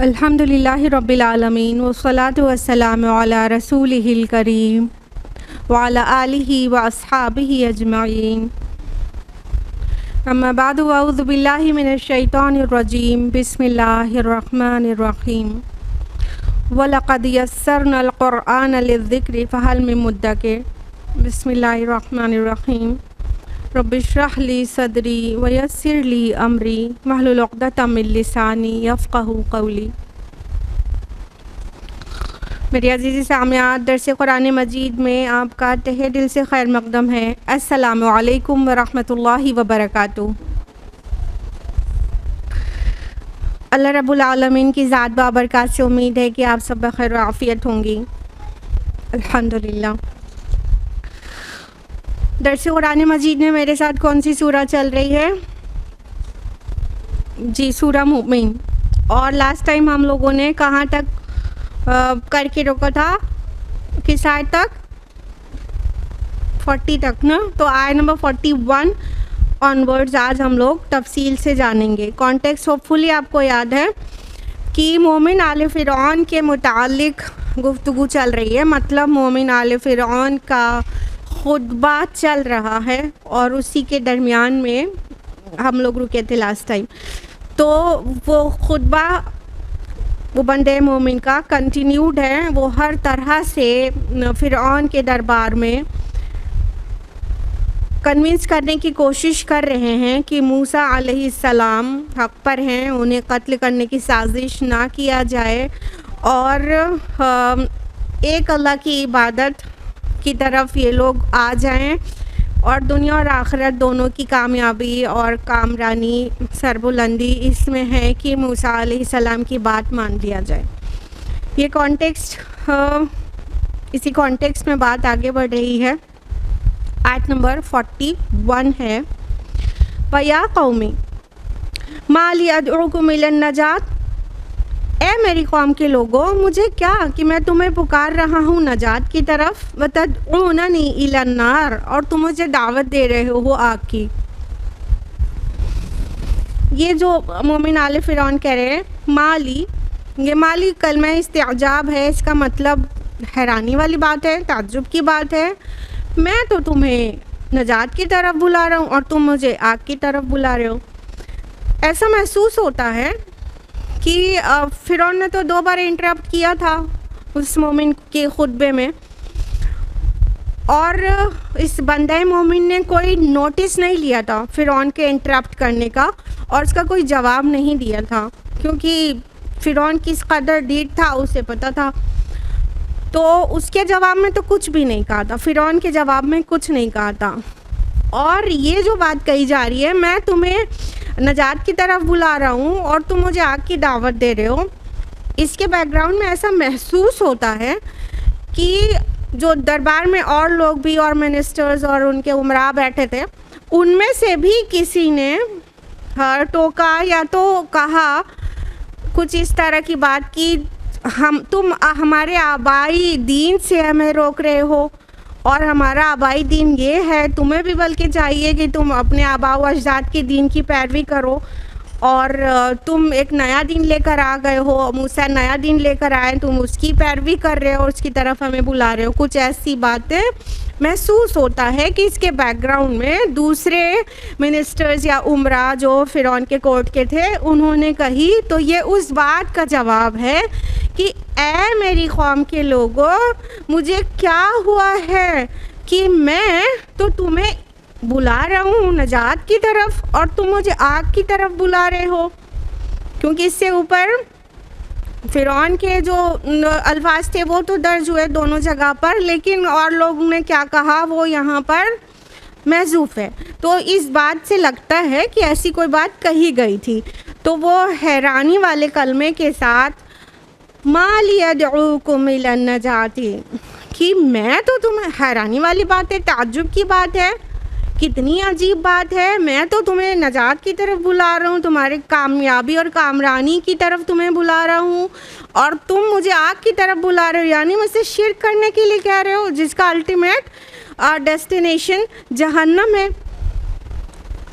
अल्हम्दुलिल्लाहि रब्बिल आलमीन वस्सलातु वस्सलामु अला रसूलिहिल करीम व अला आलिहि व अस्हाबिहि अजमईन। अम्मा बादु अऊज़ु बिल्लाहि मिनश शैतानिर रजीम। बिस्मिल्लाहिर रहमानिर रहीम। व लक़द यस्सरनल क़ुरआन लिज़्ज़िक्रि फ़हल मिन मुद्दकिर। बिस्मिल्लाहिर रहमानिर रहीम। रब्बिश्रह ली सदरी व यस्सिर ली अमरी वहलुल उक़दतम मिन लिसानी यफ़क़हू क़ौली। मेरी अज़ीज़ी सामियात, दर्स कुरान मजीद में आपका तहे दिल से खैर मक़दम है। अस्सलामु अलैकुम व रहमतुल्लाहि व बरकातुहू। अल्लाह रब्बुल आलमीन की ज़ात बाबरकात से उम्मीद है कि आप सब बख़ैर व आफ़ियत होंगी। अल्हम्दुलिल्लाह। दर्स कुरान मजीद में मेरे साथ कौन सी सूरा चल रही है? जी, सूरा मुमिन। और लास्ट टाइम हम लोगों ने कहाँ तक करके रोका था? किस आयत तक? 40 तक ना। तो आयत नंबर 41 ऑनवर्ड्स आज हम लोग तफसील से जानेंगे। कॉन्टेक्स्ट होपफुली आपको याद है कि मोमिन आले फ़िरऔन के मुतालिक गुफ्तगू चल रही है। मतलब मोमिन आले फ़िरऔन का खुतबा चल रहा है और उसी के दरमियान में हम लोग रुके थे लास्ट टाइम। तो वो खुतबा वो बंदे मोमिन का कंटिन्यूड है। वो हर तरह से फ़िरऔन के दरबार में कन्विंस करने की कोशिश कर रहे हैं कि मूसा अलैहिस्सलाम हक़ पर हैं, उन्हें कत्ल करने की साजिश ना किया जाए और एक अल्लाह की इबादत की तरफ ये लोग आ जाएं और दुनिया और आखिरत दोनों की कामयाबी और कामरानी सरबुलंदी इसमें है कि मूसा अलैहिस्सलाम की बात मान लिया जाए। ये कॉन्टेक्स्ट इसी कॉन्टेक्स्ट में बात आगे बढ़ रही है। आयत नंबर 41 है, वया कौमी मा ली अदउकुम इलन नजात। ए मेरी कौम के लोगों, मुझे क्या कि मैं तुम्हें पुकार रहा हूँ नजात की तरफ। वतदऊननी इलन नार, और तुम मुझे दावत दे रहे हो आग की। ये जो मोमिन आले फ़िरऔन कह रहे हैं माली, ये माली कलमा इस्तिअजाब है। इसका मतलब हैरानी वाली बात है, ताज्जुब की बात है। मैं तो तुम्हें नजात की तरफ बुला रहा हूँ और तुम मुझे आग की तरफ बुला रहे हो। ऐसा महसूस होता है कि फ़िरऔन ने तो 2 बार इंटरप्ट किया था उस मोमिन के खुतबे में और इस बंदे मोमिन ने कोई नोटिस नहीं लिया था फ़िरऔन के इंटरप्ट करने का और उसका कोई जवाब नहीं दिया था, क्योंकि फ़िरऔन किस कदर डीठ था उसे पता था। तो उसके जवाब में तो कुछ भी नहीं कहा था, फ़िरऔन के जवाब में कुछ नहीं कहा था। और ये जो बात कही जा रही है, मैं तुम्हें नजात की तरफ बुला रहा हूँ और तुम मुझे आग की दावत दे रहे हो, इसके बैकग्राउंड में ऐसा महसूस होता है कि जो दरबार में और लोग भी और मिनिस्टर्स और उनके उमरा बैठे थे, उनमें से भी किसी ने टोका या तो कहा कुछ इस तरह की बात कि तुम हमारे आबाई दीन से हमें रोक रहे हो और हमारा आबाई दीन ये है, तुम्हें भी बल्कि चाहिए कि तुम अपने आबा व अजदाद के दीन की पैरवी करो और तुम एक नया दीन लेकर आ गए हो, मूसा नया दीन लेकर आए, तुम उसकी पैरवी कर रहे हो, उसकी तरफ हमें बुला रहे हो। कुछ ऐसी बातें महसूस होता है कि इसके बैकग्राउंड में दूसरे मिनिस्टर्स या उमरा जो फ़िरऔन के कोर्ट के थे उन्होंने कही। तो ये उस बात का जवाब है कि ऐ मेरी कौम के लोगों, मुझे क्या हुआ है कि मैं तो तुम्हें बुला रहा हूँ नजात की तरफ और तुम मुझे आग की तरफ बुला रहे हो। क्योंकि इससे ऊपर फ़िरौन के जो अल्फाज थे वो तो दर्ज हुए दोनों जगह पर, लेकिन और लोगों ने क्या कहा वो यहाँ पर महज़ूफ़ है। तो इस बात से लगता है कि ऐसी कोई बात कही गई थी। तो वो हैरानी वाले कलमे के साथ मा लियदऊकुम इलन नजाती, कि मैं तो तुम्हें, हैरानी वाली बात है, ताज्जुब की बात है, कितनी अजीब बात है, मैं तो तुम्हें नजात की तरफ बुला रहा हूँ, तुम्हारे कामयाबी और कामरानी की तरफ तुम्हें बुला रहा हूँ, और तुम मुझे आग की तरफ बुला रहे हो, यानी मुझसे शिर्क करने के लिए कह रहे हो, जिसका अल्टीमेट डेस्टिनेशन जहन्नम है।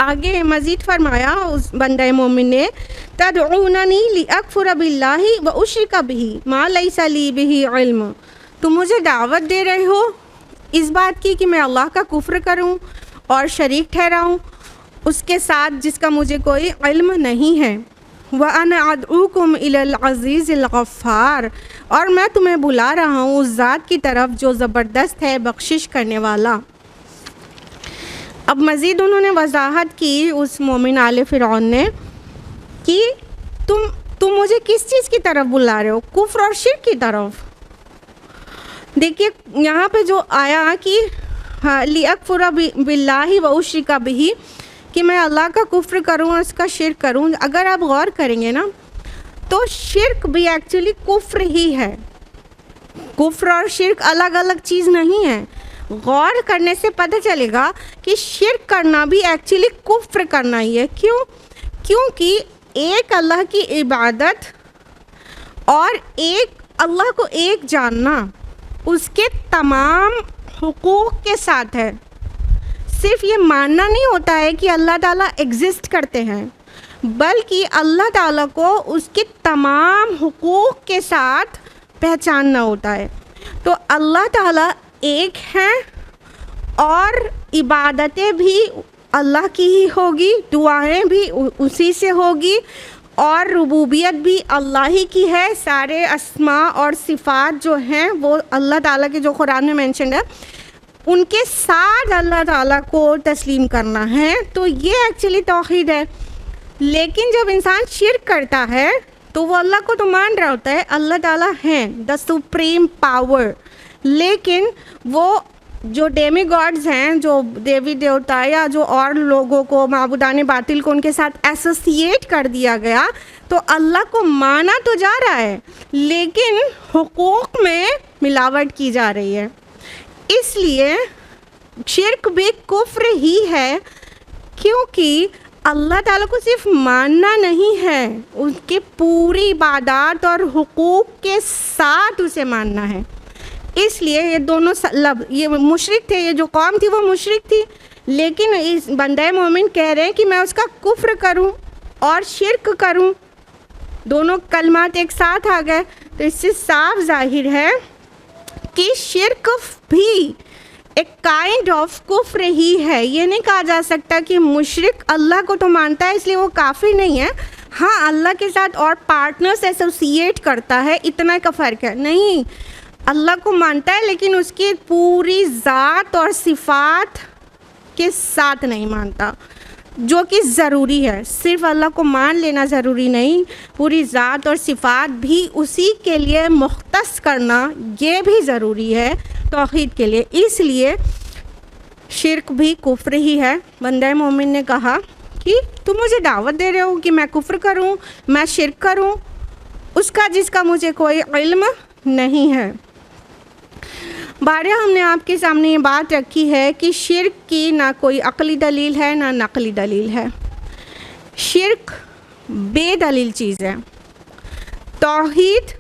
आगे मज़ीद फरमाया उस बंदे मोमिन ने, तदऊननी लिअकफुर बिल्लाहि व उश्रिक बिही मा लैसा ली बिही इल्म, तुम मुझे दावत दे रहे हो इस बात की कि मैं अल्लाह का कुफ्र करूं और शरीक ठहराऊं उसके साथ जिसका मुझे कोई इल्म नहीं है। व अना अदऊकुम इलल अज़ीज़िल गफ़्फ़ार, और मैं तुम्हें बुला रहा हूँ उस ज़ात की तरफ जो ज़बरदस्त है बख्शिश करने वाला। अब मज़ीद उन्होंने वजाहत की उस मोमिन आले फ़िरौन ने कि तुम मुझे किस चीज़ की तरफ बुला रहे हो, कुफ्र और शिर्क की तरफ। देखिए यहाँ पे जो आया कि लिअकफुर बिल्लाहि व उश्रिक बिही, कि मैं अल्लाह का कुफ्र करूँ और उसका शिर्क करूँ, अगर आप गौर करेंगे ना तो शिर्क भी एक्चुअली कुफ्र ही है। कुफ्र और शिर्क अलग अलग चीज़ नहीं है। गौर करने से पता चलेगा कि शिर्क करना भी एक्चुअली कुफ्र करना ही है। क्यों? क्योंकि एक अल्लाह की इबादत और एक अल्लाह को एक जानना उसके तमाम हुकूक के साथ है। सिर्फ ये मानना नहीं होता है कि अल्लाह ताला एग्जिस्ट करते हैं, बल्कि अल्लाह ताला को उसके तमाम हुकूक के साथ पहचानना होता है। तो अल्लाह ताला एक हैं और इबादतें भी अल्लाह की ही होगी, दुआएं भी उसी से होगी, और रुबूबियत भी अल्लाह ही की है। सारे अस्मा और सिफ़ात जो हैं वो अल्लाह ताला के जो कुरान में मेंशन है उनके साथ अल्लाह ताला को तस्लीम करना है। तो ये एक्चुअली तौहीद है। लेकिन जब इंसान शिर्क करता है तो वो अल्लाह को तो मान रहा होता है, अल्लाह ताला हैं द सुप्रीम पावर, लेकिन वो जो डेमी गॉड्स हैं, जो देवी देवता या जो और लोगों को, माबूदान बातिल को उनके साथ एसोसिएट कर दिया गया, तो अल्लाह को माना तो जा रहा है लेकिन हुकूक में मिलावट की जा रही है। इसलिए शिर्क भी कुफ्र ही है, क्योंकि अल्लाह ताला को सिर्फ मानना नहीं है, उसके पूरी इबादत और हुकूक के साथ उसे मानना है। इसलिए ये दोनों ये मुशरिक थे, ये जो कौम थी वो मुशरिक थी, लेकिन इस बंदे मोमिन कह रहे हैं कि मैं उसका कुफ्र करूं और शिर्क करूं, दोनों कलमात एक साथ आ गए। तो इससे साफ जाहिर है कि शिर्क भी एक काइंड ऑफ कुफ्र ही है। ये नहीं कहा जा सकता कि मुशरिक अल्लाह को तो मानता है इसलिए वो काफिर नहीं है, हाँ अल्लाह के साथ और पार्टनर्स एसोसिएट करता है, इतना का फ़र्क है। नहीं, अल्लाह को मानता है लेकिन उसकी पूरी ज़ात और सिफ़ात के साथ नहीं मानता, जो कि ज़रूरी है। सिर्फ अल्लाह को मान लेना ज़रूरी नहीं, पूरी ज़ात और सिफ़ात भी उसी के लिए मुख्तस करना ये भी ज़रूरी है तौहीद के लिए। इसलिए शिर्क भी कुफ्र ही है। बंदे मोमिन ने कहा कि तुम मुझे दावत दे रहे हो कि मैं कुफ्र करूं, मैं शिर्क करूं उसका जिसका मुझे कोई इल्म नहीं है। बारह हमने आपके सामने ये बात रखी है कि शिर्क की ना कोई अक़ली दलील है ना नक़ली दलील है। शिर्क बेदलील चीज़ है। तौहीद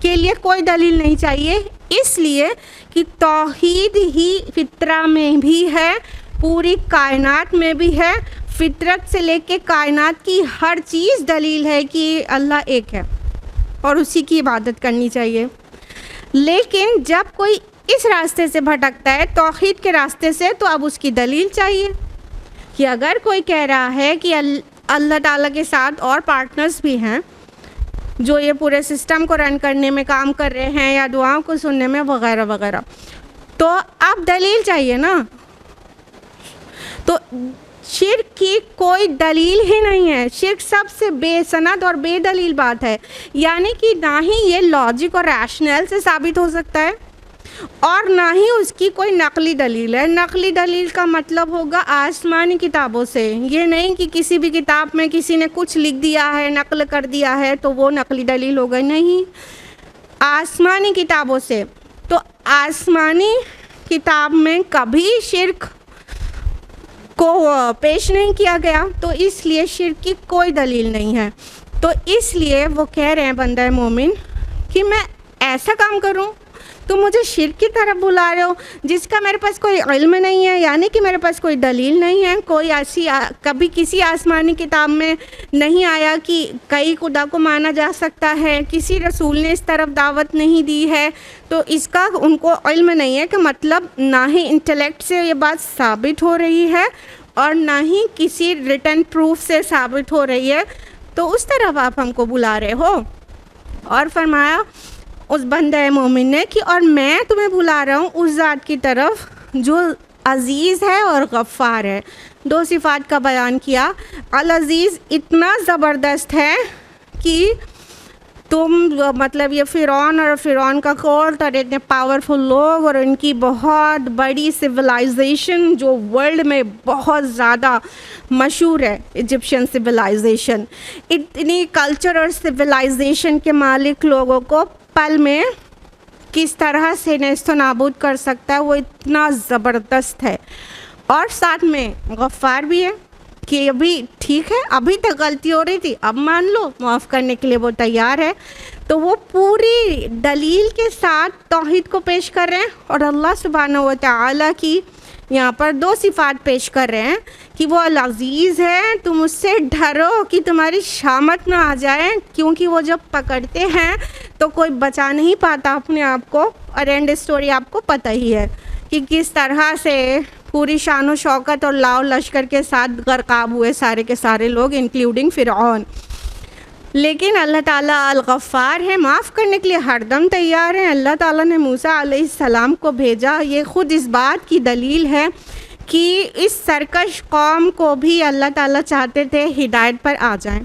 के लिए कोई दलील नहीं चाहिए, इसलिए कि तौहीद ही फितरा में भी है, पूरी कायनात में भी है। फितरत से लेके कायनात की हर चीज़ दलील है कि अल्लाह एक है और उसी की इबादत करनी चाहिए। लेकिन जब कोई इस रास्ते से भटकता है तौहीद के रास्ते से, तो अब उसकी दलील चाहिए कि अगर कोई कह रहा है कि अल्लाह ताला के साथ और पार्टनर्स भी हैं जो ये पूरे सिस्टम को रन करने में काम कर रहे हैं या दुआओं को सुनने में वगैरह वगैरह, तो अब दलील चाहिए ना। तो शिर्क की कोई दलील ही नहीं है। शिर्क सबसे बेसनद और बेदलील बात है, यानी कि ना ही ये लॉजिक और रैशनल से साबित हो सकता है और ना ही उसकी कोई नकली दलील है। नकली दलील का मतलब होगा आसमानी किताबों से, ये नहीं कि किसी भी किताब में किसी ने कुछ लिख दिया है, नकल कर दिया है तो वो नकली दलील हो गई, नहीं, आसमानी किताबों से। तो आसमानी किताब में कभी शिर्क को पेश नहीं किया गया, तो इसलिए शिर्क की कोई दलील नहीं है। तो इसलिए वो कह रहे हैं बंदा मोमिन कि मैं ऐसा काम करूं, तुम मुझे शिर्क की तरफ बुला रहे हो जिसका मेरे पास कोई इल्म नहीं है, यानी कि मेरे पास कोई दलील नहीं है, कोई ऐसी कभी किसी आसमानी किताब में नहीं आया कि कई खुदा को माना जा सकता है, किसी रसूल ने इस तरफ दावत नहीं दी है, तो इसका उनको इल्म नहीं है कि मतलब ना ही इंटेलेक्ट से ये बात साबित हो रही है और ना ही किसी रिटन प्रूफ से साबित हो रही है, तो उस तरफ आप हमको बुला रहे हो। और फरमाया उस बंदे मोमिन ने कि और मैं तुम्हें बुला रहा हूँ उस ज़ात की तरफ जो अज़ीज़ है और गफ़ार है। दो सिफ़ात का बयान किया। अल अज़ीज़ इतना ज़बरदस्त है कि तुम मतलब ये फ़िरौन और फ़िरौन का कोर्ट और इतने पावरफुल लोग और इनकी बहुत बड़ी सिविलाइजेशन जो वर्ल्ड में बहुत ज़्यादा मशहूर है, इजिप्शियन सिविलाइजेशन, इतनी कल्चर और सिविलाइजेशन के मालिक लोगों को पल में किस तरह से नेस्तो नाबूद कर सकता है, वो इतना ज़बरदस्त है। और साथ में गफ़ार भी है कि अभी ठीक है, अभी तक गलती हो रही थी, अब मान लो, माफ़ करने के लिए वो तैयार है। तो वो पूरी दलील के साथ तौहीद को पेश कर रहे हैं और अल्लाह सुब्हानहू व तआला की यहाँ पर दो सिफ़ात पेश कर रहे हैं कि वो अल-अज़ीज़ है, तुम उससे डरो कि तुम्हारी शामत ना आ जाए, क्योंकि वो जब पकड़ते हैं तो कोई बचा नहीं पाता अपने आप को। और एंड स्टोरी आपको पता ही है कि किस तरह से पूरी शान व शौकत और लाव लश्कर के साथ गरकाब हुए सारे के सारे लोग, इंक्लूडिंग फ़िरऔन। लेकिन अल्लाह ताला अल-गफ़्फ़ार है, माफ़ करने के लिए हरदम तैयार है। अल्लाह ताला ने मूसा अलैहिस्सलाम को भेजा, ये ख़ुद इस बात की दलील है कि इस सरकश कौम को भी अल्लाह ताला चाहते थे हिदायत पर आ जाएं।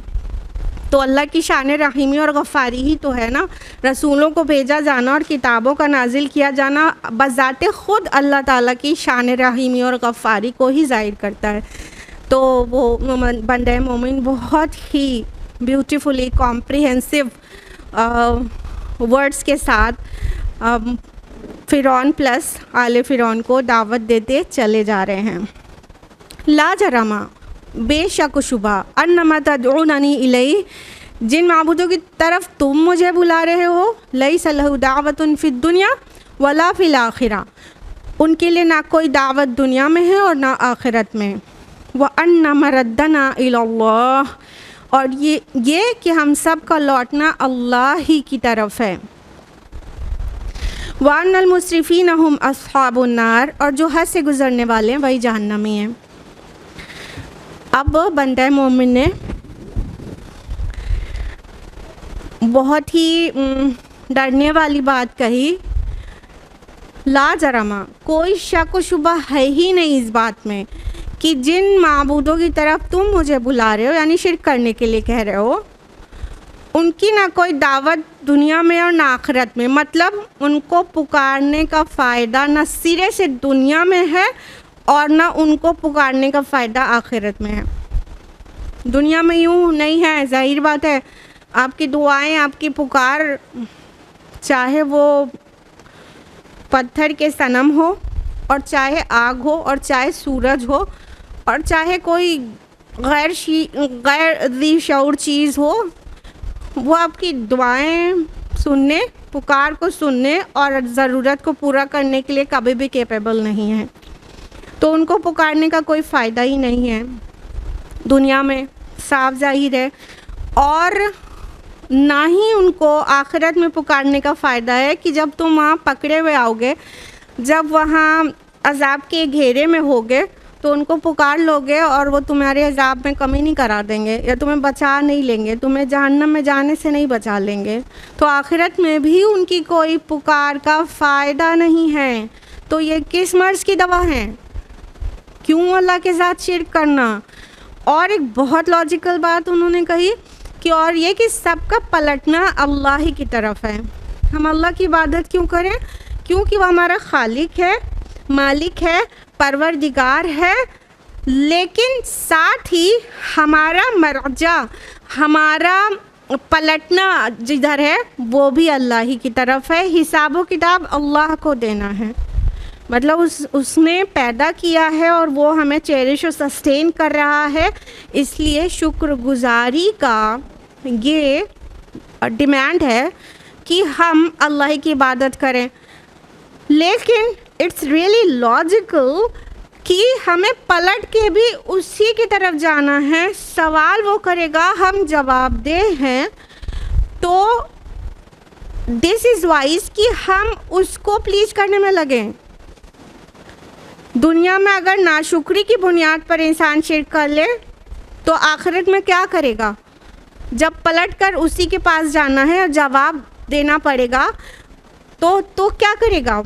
तो अल्लाह की शान रहीमी और गफ़ारी ही तो है ना, रसूलों को भेजा जाना और किताबों का नाजिल किया जाना बज़ाते ख़ुद अल्लाह ताला की शान रहीमी और गफ़ारी को ही ज़ाहिर करता है। तो वो बंदे मोमिन बहुत ही ब्यूटीफुली कॉम्प्रिहेंसिव वर्ड्स के साथ फ़िरौन प्लस आले फ़िरौन को दावत देते चले जा रहे हैं। ला जरमा, बेशक शुबा, अन्नमा तदऊननी इलैहि, जिन माबूदों की तरफ तुम मुझे बुला रहे हो, लैसा लहु दावतुन फ़िद दुनिया वला फ़िल आखिरा, उनके लिए ना कोई दावत दुनिया में है और ना आखिरत में। व अन्ना मरद्दना इलल्लाह, और ये कि हम सब का लौटना अल्लाह ही की तरफ है। वानल मुस्रिफीन हुम अस्हाबुन नार, और जो हद से गुज़रने वाले हैं वही जहन्नमी हैं। अब बंदा मोमिन ने बहुत ही डरने वाली बात कही, ला जरमा, कोई शक व शुबा है ही नहीं इस बात में कि जिन माबूदों की तरफ तुम मुझे बुला रहे हो, यानी शिर्क करने के लिए कह रहे हो, उनकी ना कोई दावत दुनिया में और ना आखिरत में, मतलब उनको पुकारने का फ़ायदा ना सिरे से दुनिया में है और ना उनको पुकारने का फ़ायदा आखिरत में है। दुनिया में यूँ नहीं है, ज़ाहिर बात है, आपकी दुआएं, आपकी पुकार, चाहे वो पत्थर के सनम हो और चाहे आग हो और चाहे सूरज हो और चाहे कोई गैर ज़ी शऊर चीज़ हो, वो आपकी दुआएं सुनने, पुकार को सुनने और ज़रूरत को पूरा करने के लिए कभी भी कैपेबल नहीं है। तो उनको पुकारने का कोई फ़ायदा ही नहीं है दुनिया में, साफ ज़ाहिर है, और ना ही उनको आखिरत में पुकारने का फ़ायदा है कि जब तुम वहाँ पकड़े हुए आओगे, जब वहाँ अज़ाब के घेरे में होगे, तो उनको पुकार लोगे और वो तुम्हारे अज़ाब में कमी नहीं करा देंगे या तुम्हें बचा नहीं लेंगे, तुम्हें जहन्नम में जाने से नहीं बचा लेंगे। तो आखिरत में भी उनकी कोई पुकार का फ़ायदा नहीं है। तो ये किस मर्ज़ की दवा है? क्यों अल्लाह के साथ शिर्क करना। और एक बहुत लॉजिकल बात उन्होंने कही कि और ये कि सबका पलटना अल्लाह ही की तरफ है। हम अल्लाह की इबादत क्यों करें? क्योंकि वो हमारा खालिक है, मालिक है, परवरदिगार है, लेकिन साथ ही हमारा मर्जा, हमारा पलटना जिधर है वो भी अल्लाह ही की तरफ है। हिसाब व किताब अल्लाह को देना है, मतलब उसने पैदा किया है और वो हमें चेरिश और सस्टेन कर रहा है। इसलिए शुक्रगुजारी का ये डिमांड है कि हम अल्लाह की इबादत करें। लेकिन इट्स रियली लॉजिकल कि हमें पलट के भी उसी की तरफ जाना है। सवाल वो करेगा, हम जवाबदेह हैं, तो दिस इज़ वाइज कि हम उसको प्लीज़ करने में लगें। दुनिया में अगर नाशुक्री की बुनियाद पर इंसान शिर्क कर ले तो आखिरत में क्या करेगा? जब पलट कर उसी के पास जाना है और जवाब देना पड़ेगा तो क्या करेगा?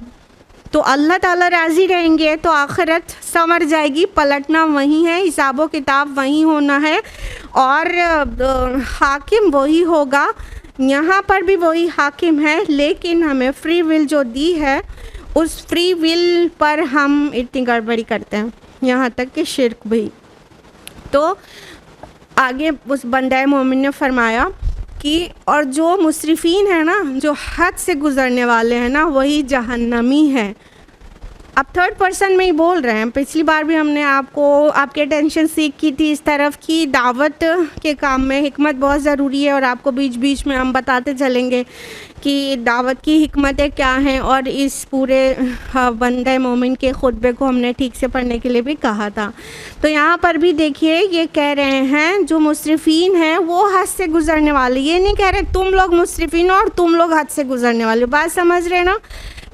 तो अल्लाह ताला राज़ी रहेंगे तो आखिरत संवर जाएगी। पलटना वही है, हिसाबो किताब वही होना है और हाकिम वही होगा। यहाँ पर भी वही हाकिम है, लेकिन हमें फ्री विल जो दी है उस फ्री विल पर हम इतनी गड़बड़ी करते हैं, यहाँ तक कि शिर्क भी। तो आगे उस बंदे मोमिन ने फरमाया कि और जो मुसरिफ़ीन है ना, जो हद से गुज़रने वाले हैं ना, वही जहन्नमी है। अब थर्ड पर्सन में ही बोल रहे हैं। पिछली बार भी हमने आपकी अटेंशन सीख की थी इस तरफ की दावत के काम में हिकमत बहुत ज़रूरी है, और आपको बीच बीच में हम बताते चलेंगे कि दावत की हिकमतें क्या हैं। और इस पूरे बंदे मोमिन के खुतबे को हमने ठीक से पढ़ने के लिए भी कहा था। तो यहाँ पर भी देखिए ये कह रहे हैं जो मुसरिफ़ीन हैं वो हद से गुज़रने वाले। ये नहीं कह रहे तुम लोग मुसरिफ़ीन और तुम लोग हद से गुज़रने वाले। बात समझ रहे ना?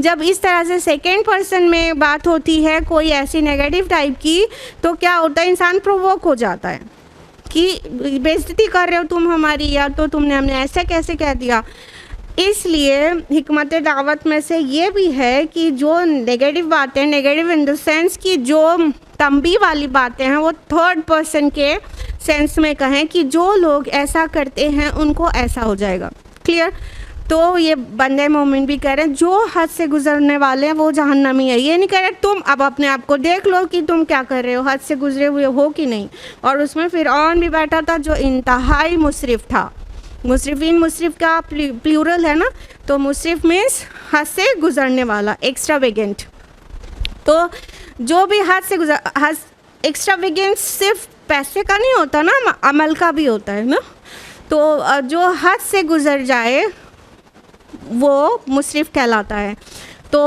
जब इस तरह से सेकेंड पर्सन में बात होती है कोई ऐसी नेगेटिव टाइप की, तो क्या होता है, इंसान प्रोवोक हो जाता है कि बेइज्जती कर रहे हो तुम हमारी, या तो तुमने हमने ऐसा कैसे कह दिया। इसलिए हिकमत दावत में से ये भी है कि जो नेगेटिव बातें, नेगेटिव इन द सेंस कि जो तंबी वाली बातें हैं, वो थर्ड पर्सन के सेंस में कहें कि जो लोग ऐसा करते हैं उनको ऐसा हो जाएगा। क्लियर? तो ये बंदे मोमिन भी कह रहे हैं जो हद से गुजरने वाले हैं वो जहन्नमी है। ये नहीं कह रहे तुम अब अपने आप को देख लो कि तुम क्या कर रहे हो, हद से गुजरे हुए हो कि नहीं। और उसमें फ़िरऔन भी बैठा था जो इंतहाई मुसरिफ़ था। मुसरिफ़ीन, मुसरिफ़ का प्लूरल है ना, तो मुसरिफ़ मीन्स हद से गुजरने वाला, एक्स्ट्रावेगेंट। तो जो भी हद से एक्स्ट्रावेगेंट सिर्फ पैसे का नहीं होता ना, अमल का भी होता है ना। तो जो हद से गुजर जाए वो मुसरिफ़ कहलाता है। तो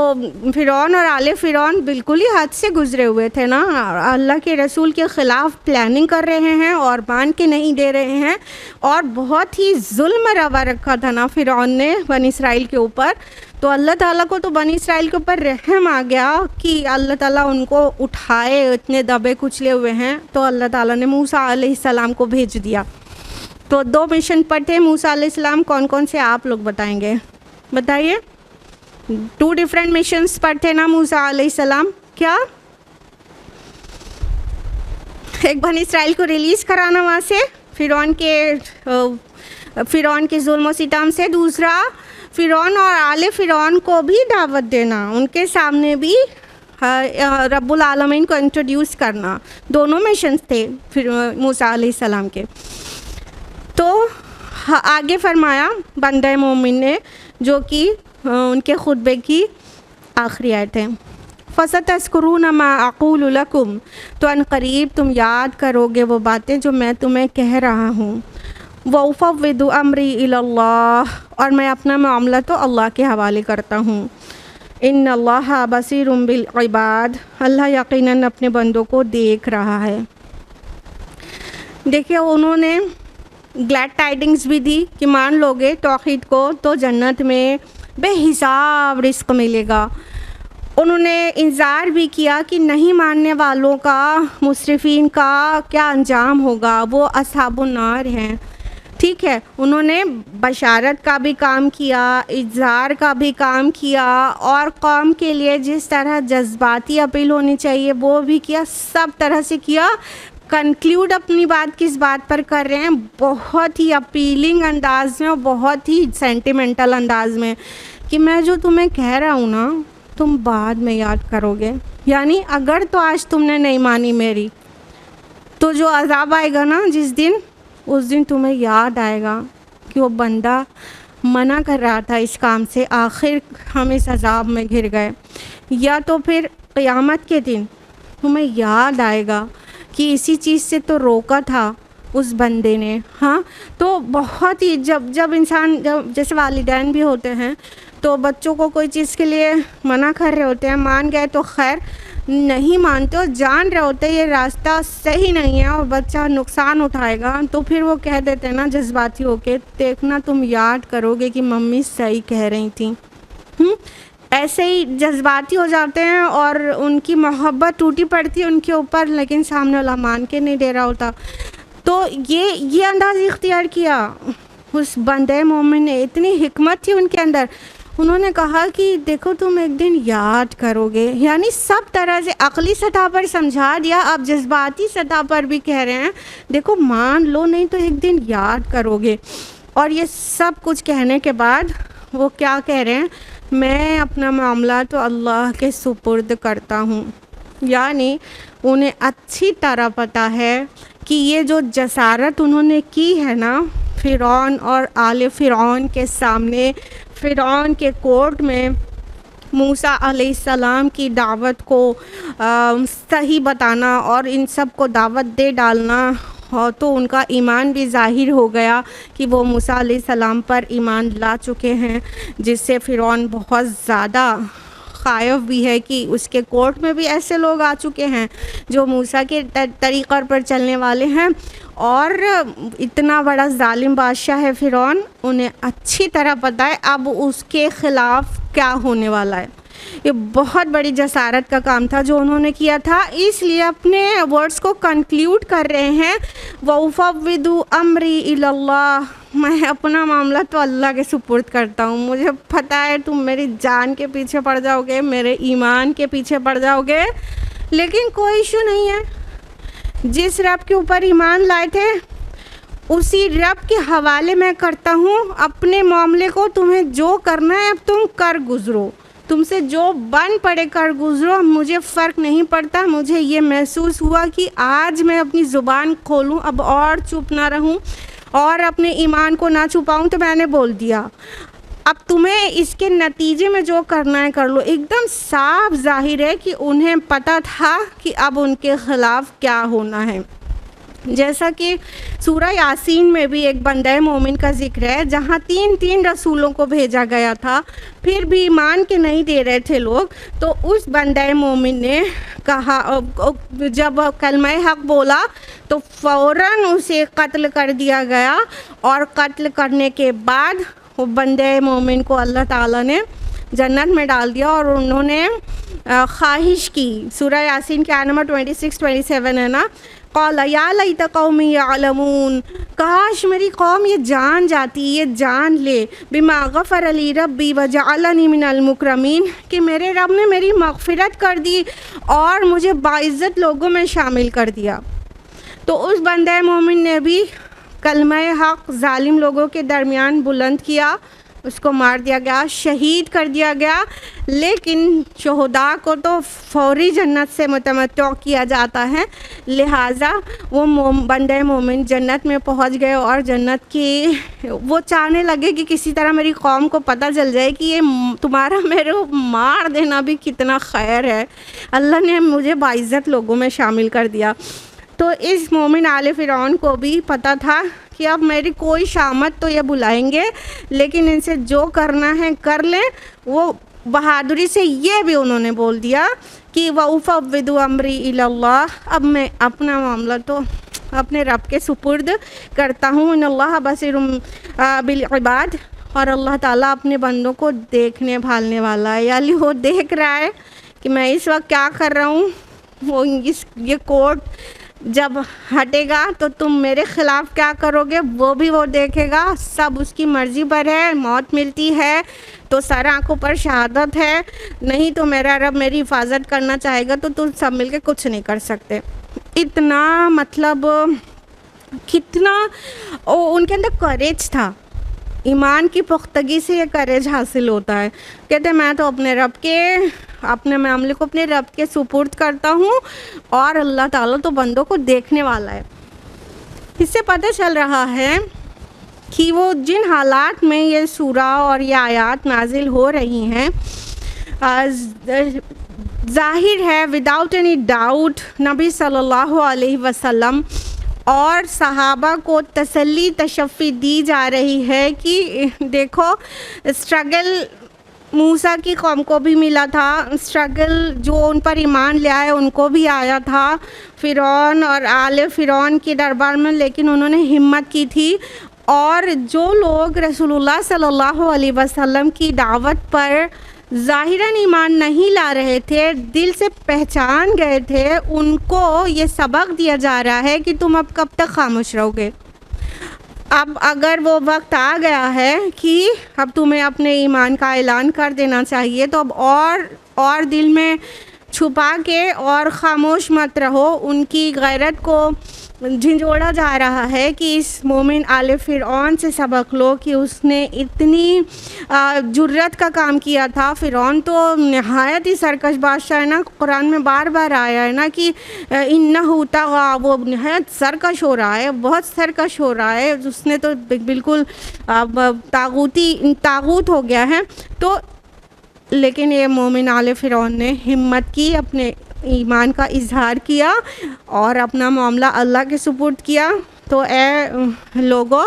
फ़िरौन और आले फ़िरौन बिल्कुल ही हद से गुज़रे हुए थे ना, अल्लाह के रसूल के ख़िलाफ़ प्लानिंग कर रहे हैं और मान के नहीं दे रहे हैं। और बहुत ही जुल्म रवा रखा था ना फ़िरौन ने बनी इसराइल के ऊपर। तो अल्लाह ताला को तो बनी इसराइल के ऊपर रहम आ गया कि अल्लाह ताला उनको उठाए, इतने दबे कुचले हुए हैं। तो अल्लाह ताला ने मूसा अलैहिस्सलाम को भेज दिया। तो 2 मिशन पर थे मूसा अलैहिस्सलाम, कौन कौन से आप लोग बताएंगे? बताइए। 2 डिफरेंट मिशंस पर थे ना मूसा अलैहिस्सलाम। क्या? एक बनी इसराइल को रिलीज़ कराना वहाँ से फ़िरौन के जुल्म सितम से, दूसरा फ़िरौन और आले फ़िरौन को भी दावत देना, उनके सामने भी रब्बुल आलमीन को इंट्रोड्यूस करना। दोनों मिशंस थे फिर मूसा अलैहिस्सलाम के। तो आगे फरमाया बंदे मोमिन ने, जो कि उनके खुतबे की आखिरी आयत है, फ़सतज़कुरून मा अक़ूलु लकुम, तो अनक़रीब तुम याद करोगे वो बातें जो मैं तुम्हें कह रहा हूँ। वउफ़व्विदु अम्री इलल्लाह, और मैं अपना मामला तो अल्लाह के हवाले करता हूँ। इन्नल्लाह बसीरुम बिल इबाद, अल्लाह यकीनन अपने बंदों को देख रहा है। देखिए उन्होंने ग्लैड टाइडिंग्स भी दी कि मान लोगे तौहीद को तो जन्नत में बेहिसाब रिस्क मिलेगा। उन्होंने इंतज़ार भी किया कि नहीं मानने वालों का, मुसरिफ़ीन का क्या अंजाम होगा, वो अस्हाबुन नार हैं। ठीक है, उन्होंने बशारत का भी काम किया, इज़हार का भी काम किया, और कौम के लिए जिस तरह जज्बाती अपील होनी चाहिए वो भी किया, सब तरह से किया। कंक्लूड अपनी बात किस बात पर कर रहे हैं, बहुत ही अपीलिंग अंदाज में और बहुत ही सेंटिमेंटल अंदाज में, कि मैं जो तुम्हें कह रहा हूँ ना तुम बाद में याद करोगे। यानी अगर तो आज तुमने नहीं मानी मेरी, तो जो अज़ाब आएगा ना जिस दिन, उस दिन तुम्हें याद आएगा कि वो बंदा मना कर रहा था इस काम से, आखिर हम इस अज़ाब में घिर गए। या तो फिर क़यामत के दिन तुम्हें याद आएगा कि इसी चीज़ से तो रोका था उस बंदे ने। हाँ, तो बहुत ही जब इंसान, जब जैसे वालिदैन भी होते हैं तो बच्चों को कोई चीज़ के लिए मना कर रहे होते हैं, मान गए तो खैर, नहीं मानते और जान रहे होते ये रास्ता सही नहीं है और बच्चा नुकसान उठाएगा, तो फिर वो कह देते हैं ना जज्बाती होके, देखना तुम याद करोगे कि मम्मी सही कह रही थी। ऐसे ही जज्बाती हो जाते हैं और उनकी मोहब्बत टूटी पड़ती है उनके ऊपर, लेकिन सामने वाला मान के नहीं दे रहा होता। तो ये अंदाज़ इख्तियार किया उस बंदे मोमिन ने, इतनी हिकमत थी उनके अंदर। उन्होंने कहा कि देखो तुम एक दिन याद करोगे, यानी सब तरह से अक़ली सतह पर समझा दिया, अब जज्बाती सतह पर भी कह रहे हैं देखो मान लो, नहीं तो एक दिन याद करोगे। और ये सब कुछ कहने के बाद वो क्या कह रहे हैं, मैं अपना मामला तो अल्लाह के सुपुर्द करता हूँ। यानी उन्हें अच्छी तरह पता है कि ये जो जसारत उन्होंने की है ना फ़िरौन और आले फ़िरौन के सामने, फ़िरौन के कोर्ट में मूसा अलैहिस्सलाम की दावत को सही बताना और इन सब को दावत दे डालना, और तो उनका ईमान भी ज़ाहिर हो गया कि वो मूसा अलैहिस्सलाम पर ईमान ला चुके हैं, जिससे फ़िरौन बहुत ज़्यादा ख़ाइफ़ भी है कि उसके कोर्ट में भी ऐसे लोग आ चुके हैं जो मूसा के तरीक़े पर चलने वाले हैं, और इतना बड़ा जालिम बादशाह है फ़िरौन, उन्हें अच्छी तरह पता है अब उसके ख़िलाफ़ क्या होने वाला है। ये बहुत बड़ी जसारत का काम था जो उन्होंने किया था, इसलिए अपने वर्ड्स को कंक्लूड कर रहे हैं, वफ़व्विदु अम्री इलल्लाह, मैं अपना मामला तो अल्लाह के सुपुर्द करता हूँ। मुझे पता है तुम मेरी जान के पीछे पड़ जाओगे, मेरे ईमान के पीछे पड़ जाओगे, लेकिन कोई इशू नहीं है। जिस रब के ऊपर ईमान लाए थे उसी रब के हवाले मैं करता हूँ अपने मामले को। तुम्हें जो करना है अब तुम कर गुज़रो, तुमसे जो बन पड़े कर गुज़रो, मुझे फ़र्क नहीं पड़ता। मुझे ये महसूस हुआ कि आज मैं अपनी ज़ुबान खोलूँ अब और चुप ना रहूँ और अपने ईमान को ना छुपाऊँ, तो मैंने बोल दिया। अब तुम्हें इसके नतीजे में जो करना है कर लो। एकदम साफ ज़ाहिर है कि उन्हें पता था कि अब उनके ख़िलाफ़ क्या होना है। जैसा कि सूरह यासीन में भी एक बंदे मोमिन का ज़िक्र है जहाँ 3 रसूलों को भेजा गया था, फिर भी ईमान के नहीं दे रहे थे लोग, तो उस बंदे मोमिन ने कहा, जब कलमा हक़ बोला तो फ़ौरन उसे कत्ल कर दिया गया, और कत्ल करने के बाद वो बंदे मोमिन को अल्लाह ताला ने जन्नत में डाल दिया। और उन्होंने ख्वाहिश की, सूरह यासीन के आयत नंबर 26-27 है ना, क़ाल या लैत क़ौमी यअलमून, काश मेरी कौम ये जान जाती, ये जान ले, बिमा गफ़र ली रब्बी वजअलनी मिनल मुकरमीन, कि मेरे रब ने मेरी मग़फ़िरत कर दी और मुझे बाइज़्ज़त लोगों में शामिल कर दिया। तो उस बंदे मोमिन ने भी कलमा हक़ जालिम लोगों के दरमियान बुलंद किया, उसको मार दिया गया, शहीद कर दिया गया, लेकिन शहदा को तो फौरी जन्नत से मुतमत्तो किया जाता है। लिहाजा वो बंदे मोमिन जन्नत में पहुंच गए और जन्नत की वो चाहने लगे कि किसी तरह मेरी कौम को पता चल जाए कि ये तुम्हारा मेरे मार देना भी कितना खैर है, अल्लाह ने मुझे बाइज़्ज़त लोगों में शामिल कर दिया। तो इस मोमिन आले फ़िरौन को भी पता था कि अब मेरी कोई शामत तो ये बुलाएंगे, लेकिन इनसे जो करना है कर लें। वो बहादुरी से ये भी उन्होंने बोल दिया कि वफ़व्विदु अम्री इलल्लाह, अब मैं अपना मामला तो अपने रब के सुपुर्द करता हूँ। इन्नल्लाह बसीरुम बिल इबाद, और अल्लाह ताला अपने बंदों को देखने भालने वाला है, यानी वो देख रहा है कि मैं इस वक्त क्या कर रहा हूँ। वो ये कोर्ट जब हटेगा तो तुम मेरे ख़िलाफ़ क्या करोगे वो भी वो देखेगा। सब उसकी मर्ज़ी पर है। मौत मिलती है तो सर आँखों पर शहादत है, नहीं तो मेरा रब मेरी हिफाजत करना चाहेगा तो तुम सब मिलके कुछ नहीं कर सकते। इतना मतलब कितना उनके अंदर करेज था। ईमान की पुख्तगी से ये करेज हासिल होता है। कहते मैं तो अपने मामले को अपने रब के सुपुर्द करता हूँ और अल्लाह ताला तो बंदों को देखने वाला है। इससे पता चल रहा है कि वो जिन हालात में ये सूरा और ये आयात नाजिल हो रही हैं, ज़ाहिर है विदाउट एनी डाउट नबी सल्लल्लाहु अलैहि वसल्लम और सहाबा को तसल्ली तशफ़ी दी जा रही है कि देखो स्ट्रगल मूसा की कौम को भी मिला था, स्ट्रगल जो उन पर ईमान ले आए उनको भी आया था, फ़िरौन और आले फ़िरौन के दरबार में, लेकिन उन्होंने हिम्मत की थी। और जो लोग रसूलुल्लाह सल्लल्लाहु अलैहि वसल्लम की दावत पर ज़ाहिरन ईमान नहीं ला रहे थे, दिल से पहचान गए थे, उनको ये सबक दिया जा रहा है कि तुम अब कब तक खामोश रहोगे। अब अगर वो वक्त आ गया है कि अब तुम्हें अपने ईमान का ऐलान कर देना चाहिए, तो अब और दिल में छुपा के और ख़ामोश मत रहो। उनकी गैरत को झंझोड़ा जा रहा है कि इस मोमिन आले फ़िरौन से सबक लो कि उसने इतनी जुर्रत का काम किया था। फ़िरौन तो नहायत ही सरकश बादशाह है ना, कुरान में बार बार आया है ना कि इन्नहु तग़ा, वो नहायत सरकश हो रहा है, बहुत सरकश हो रहा है, उसने तो बिल्कुल तागूत हो गया है। तो लेकिन ये मोमिन आले फ़िरौन ने हिम्मत की, अपने ईमान का इजहार किया और अपना मामला अल्लाह के सुपुर्द किया। तो ए लोगों,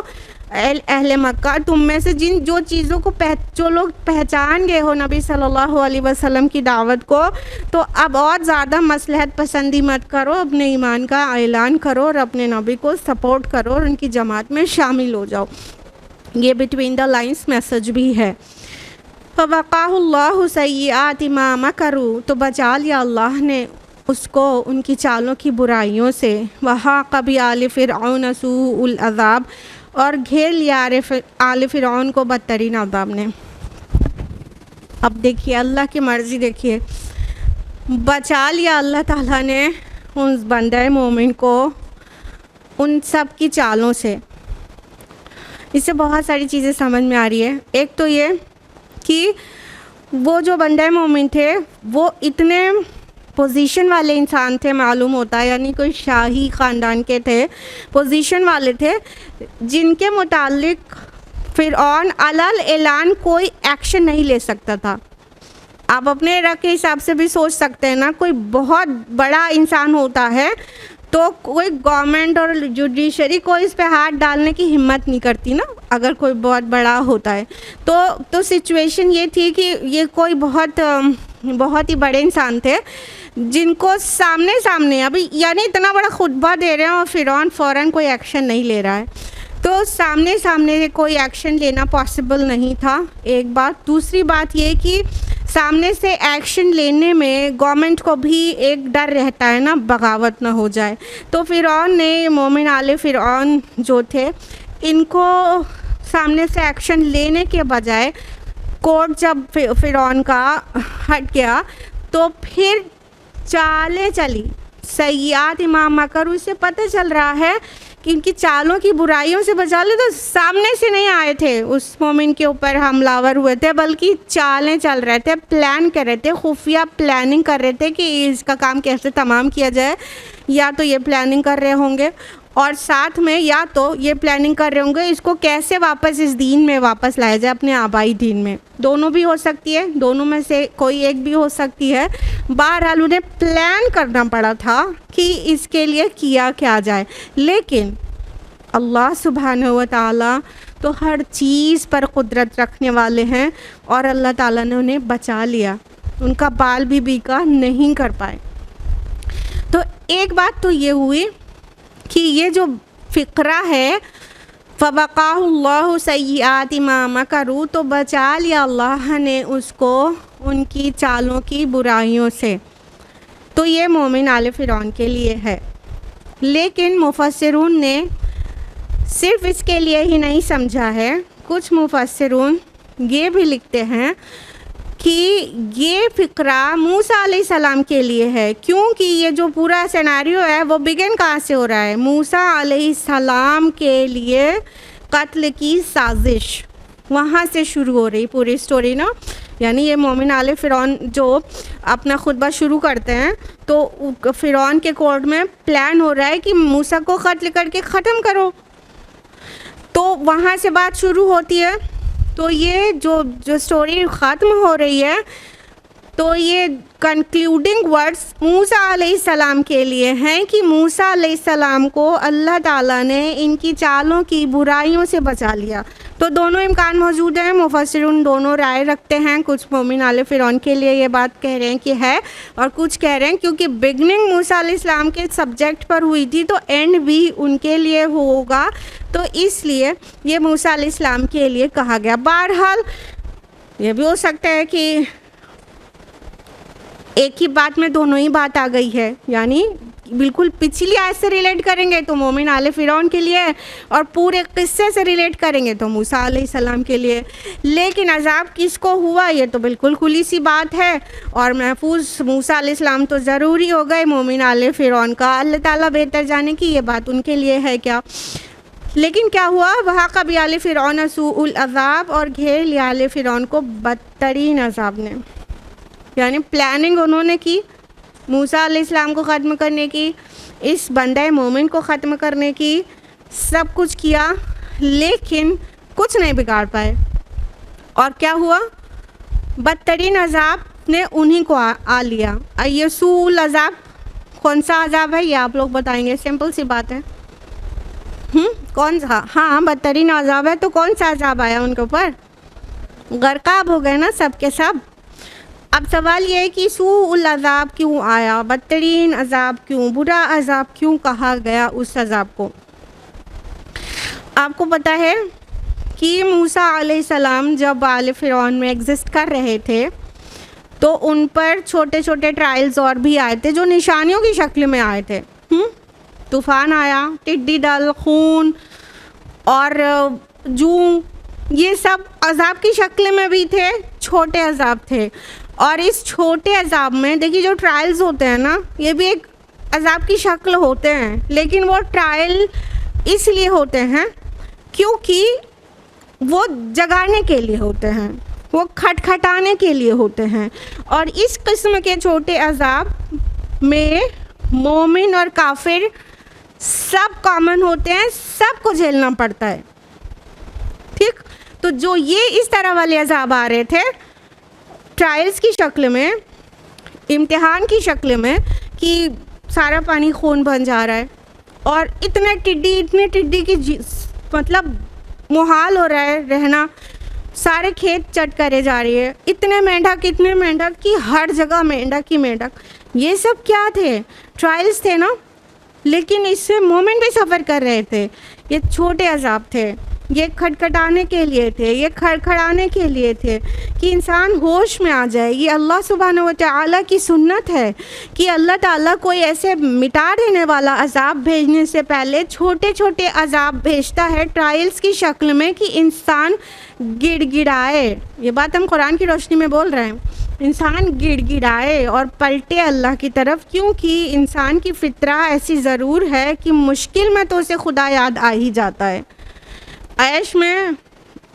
अहले मक्का, तुम में से जो लोग पहचान गए हो नबी सल्लल्लाहु अलैहि वसल्लम की दावत को, तो अब और ज़्यादा मसलहत पसंदी मत करो, अपने ईमान का ऐलान करो और अपने नबी को सपोर्ट करो और उनकी जमात में शामिल हो जाओ। ये बिटवीन द लाइन्स मैसेज भी है। फ़वक़ाहुल्लाहु सय्यिआति मा मकरू, तो बचा लिया अल्लाह ने उसको उनकी चालों की बुराइयों से। वहाक़ बिआलि फ़िरऔन सूउल अज़ाब, और घेर लिया आले फ़िरऔन को बदतरीन अज़ाब ने। अब देखिए अल्लाह की मर्ज़ी, देखिए बचा लिया अल्लाह ताला ने उन बंदे मोमिन को उन सब की चालों से। इससे बहुत सारी चीज़ें समझ में आ रही है। एक तो ये कि वो जो बंदे मोमिन थे वो इतने पोजीशन वाले इंसान थे, मालूम होता है, यानी कोई शाही ख़ानदान के थे, पोजीशन वाले थे, जिनके मुतालिक फ़िरऔन अलल ऐलान कोई एक्शन नहीं ले सकता था। आप अपने रख के हिसाब से भी सोच सकते हैं ना, कोई बहुत बड़ा इंसान होता है तो कोई गवर्नमेंट और जुडिशरी को इस पे हाथ डालने की हिम्मत नहीं करती ना, अगर कोई बहुत बड़ा होता है। तो सिचुएशन ये थी कि ये कोई बहुत ही बड़े इंसान थे जिनको सामने अभी यानी इतना बड़ा खुतबा दे रहे हैं और फ़िरौन फ़ौरन कोई एक्शन नहीं ले रहा है, तो सामने कोई एक्शन लेना पॉसिबल नहीं था, एक बात। दूसरी बात ये कि सामने से एक्शन लेने में गवर्नमेंट को भी एक डर रहता है ना, बगावत ना हो जाए। तो फ़िरौन ने, मोमिन आले फ़िरौन जो थे, इनको सामने से एक्शन लेने के बजाय कोर्ट जब फ़िरौन का हट गया तो फिर चालें चली। सय्यात इमाम मकरू, इससे पता चल रहा है कि इनकी चालों की बुराइयों से बचा ले, तो सामने से नहीं आए थे उस मोमिन के ऊपर हमलावर हुए थे, बल्कि चालें चल रहे थे, प्लान कर रहे थे, खुफिया प्लानिंग कर रहे थे कि इसका काम कैसे तमाम किया जाए। या तो ये प्लानिंग कर रहे होंगे और साथ में या तो ये प्लानिंग कर रहे होंगे इसको कैसे वापस इस दीन में वापस लाया जाए, अपने आबाई दीन में। दोनों भी हो सकती है, दोनों में से कोई एक भी हो सकती है। बहरहाल उन्हें प्लान करना पड़ा था कि इसके लिए किया क्या जाए। लेकिन अल्लाह सुब्हानहू व तआला तो हर चीज़ पर कुदरत रखने वाले हैं और अल्लाह ताला ने उन्हें बचा लिया, उनका बाल भी बीका नहीं कर पाए। तो एक बात तो ये हुई कि ये जो फ़िक्रा है फ़वक़ाहुल्लाहु सय्यिआति मा मकरू, तो बचा लिया अल्लाह ने उसको उनकी चालों की बुराइयों से। तो ये मोमिन आले फ़िरौन के लिए है। लेकिन मुफस्सिरून ने सिर्फ इसके लिए ही नहीं समझा है, कुछ मुफस्सिरून ये भी लिखते हैं कि ये फ़िक्रा मूसा अलैहिस्सलाम के लिए है, क्योंकि ये जो पूरा सिनेरियो है वो बिगिन कहाँ से हो रहा है, मूसा अलैहिस्सलाम के लिए कत्ल की साजिश वहाँ से शुरू हो रही पूरी स्टोरी ना। यानी ये मोमिन आले फ़िरौन जो अपना खुतबा शुरू करते हैं तो फ़िरौन के कोर्ट में प्लान हो रहा है कि मूसा को कत्ल करके ख़त्म करो, तो वहाँ से बात शुरू होती है। तो ये जो स्टोरी ख़त्म हो रही है तो ये कंक्लूडिंग वर्ड्स मूसा अलैहिस्सलाम के लिए हैं कि मूसा अलैहिस्सलाम को अल्लाह ताला ने इनकी चालों की बुराइयों से बचा लिया। तो दोनों इम्कान मौजूद हैं, मुफस्सिरून दोनों राय रखते हैं। कुछ मोमिन आले फ़िरौन के लिए ये बात कह रहे हैं कि है, और कुछ कह रहे हैं क्योंकि बिगनिंग मूसा अलैहिस्सलाम के सब्जेक्ट पर हुई थी तो एंड भी उनके लिए होगा, तो इसलिए ये मूसा अलैहिस्सलाम के लिए कहा गया। बहरहाल ये भी हो सकता है कि एक ही बात में दोनों ही बात आ गई है, यानी बिल्कुल पिछली आयत से रिलेट करेंगे तो मोमिन आले फ़िरौन के लिए और पूरे किस्से से रिलेट करेंगे तो मूसा अलैहिस्सलाम के लिए। लेकिन अज़ाब किसको हुआ ये तो बिल्कुल खुली सी बात है, और महफूज मूसा अलैहिस्सलाम तो ज़रूरी हो गए, मोमिन आले फ़िरौन का अल्लाह ताला बेहतर जाने की ये बात उनके लिए है क्या। लेकिन क्या हुआ, वहाँ का भी आले फ़िरौन सूउल अज़ाब, और घेर लिया आले फ़िरौन को बदतरीन अज़ाब ने। यानी प्लानिंग उन्होंने की मूसा अलैहिस्सलाम को ख़त्म करने की, इस बंदे मोमिन को ख़त्म करने की, सब कुछ किया लेकिन कुछ नहीं बिगाड़ पाए। और क्या हुआ, बदतरीन अज़ाब ने उन्हीं को आ लिया। ये सूउल अज़ाब कौन सा अज़ाब है ये आप लोग बताएंगे, सिंपल सी बात है। कौन सा, हाँ बदतरीन अज़ाब है तो कौन सा अज़ाब आया उनके ऊपर, गर्काब हो गए ना सब के सब। अब सवाल ये है कि सूउल अज़ाब क्यों आया, बदतरीन अज़ाब क्यों, बुरा अज़ाब क्यों कहा गया उस अज़ाब को। आपको पता है कि मूसा अलैहिस्सलाम जब आले फ़िरौन में एग्जिस्ट कर रहे थे तो उन पर छोटे छोटे ट्रायल्स और भी आए थे जो निशानियों की शक्ल में आए थे। तूफ़ान आया, टिड्डी दल, खून और जूं, ये सब अज़ाब की शक्ल में भी थे, छोटे अज़ाब थे। और इस छोटे अज़ाब में देखिए जो ट्रायल्स होते हैं ना, ये भी एक अज़ाब की शक्ल होते हैं, लेकिन वो ट्रायल इसलिए होते हैं क्योंकि वो जगाने के लिए होते हैं, वो खटखटाने के लिए होते हैं। और इस किस्म के छोटे अज़ाब में मोमिन और काफिर सब कॉमन होते हैं, सबको झेलना पड़ता है। ठीक, तो जो ये इस तरह वाले अज़ाब आ रहे थे ट्रायल्स की शक्ल में, इम्तिहान की शक्ल में, कि सारा पानी खून बन जा रहा है और इतने टिड्डी की मतलब मुहाल हो रहा है रहना, सारे खेत चट करे जा रही है, इतने मेंढक कि हर जगह मेंढक ही मेंढक। ये सब क्या थे, ट्रायल्स थे ना। लेकिन इससे मोमिन भी सफ़र कर रहे थे। ये छोटे अज़ाब थे, ये खटखटाने के लिए थे, ये खड़खड़ाने के लिए थे कि इंसान होश में आ जाए। ये अल्लाह सुब्हानहू व तआला की सुन्नत है कि अल्लाह ताला कोई ऐसे मिटा देने वाला अज़ाब भेजने से पहले छोटे छोटे अज़ाब भेजता है ट्रायल्स की शक्ल में कि इंसान गिड़गिड़ाए। ये बात हम कुरान की रोशनी में बोल रहे हैं, इंसान गिड़गिड़ाए और पलटे अल्लाह की तरफ, क्योंकि इंसान की फ़ितरा ऐसी ज़रूर है कि मुश्किल में तो उसे खुदा याद आ ही जाता है। ऐश में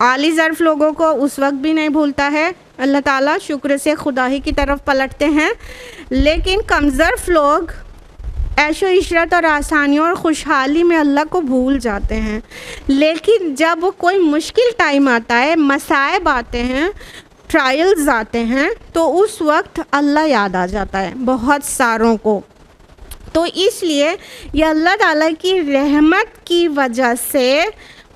आली ज़र्फ़ लोगों को उस वक्त भी नहीं भूलता है, अल्लाह ताला शुक्र से खुदा ही की तरफ पलटते हैं। लेकिन कमज़र्फ़ लोग ऐशो इशरत और आसानियों और खुशहाली में अल्लाह को भूल जाते हैं। लेकिन जब कोई मुश्किल टाइम आता है, मसाइब आते हैं, ट्रायल्स आते हैं, तो उस वक्त अल्लाह याद आ जाता है बहुत सारों को। तो इसलिए ये अल्लाह ताला की रहमत की वजह से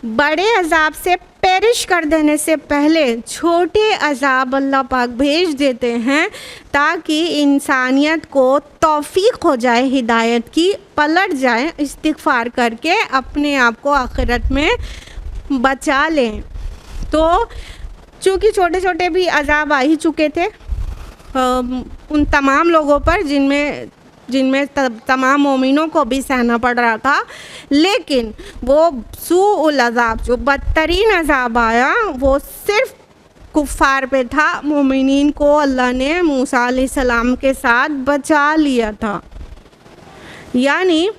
बड़े अज़ाब से पेरिश कर देने से पहले छोटे अज़ाब अल्लाह पाक भेज देते हैं ताकि इंसानियत को तौफीक हो जाए हिदायत की, पलट जाए, इस्तिग़फ़ार करके अपने आप को आखिरत में बचा लें। तो चूँकि छोटे छोटे भी अज़ाब आ ही चुके थे उन तमाम लोगों पर जिनमें जिनमें तमाम मोमिनों को भी सहना पड़ रहा था। लेकिन वो सूउल अज़ाब, जो बदतरीन अज़ाब आया, वो सिर्फ़ कुफ़ार पे था। मोमिनीन को अल्लाह ने मूसा अलैहिस्सलाम के साथ बचा लिया था। यानी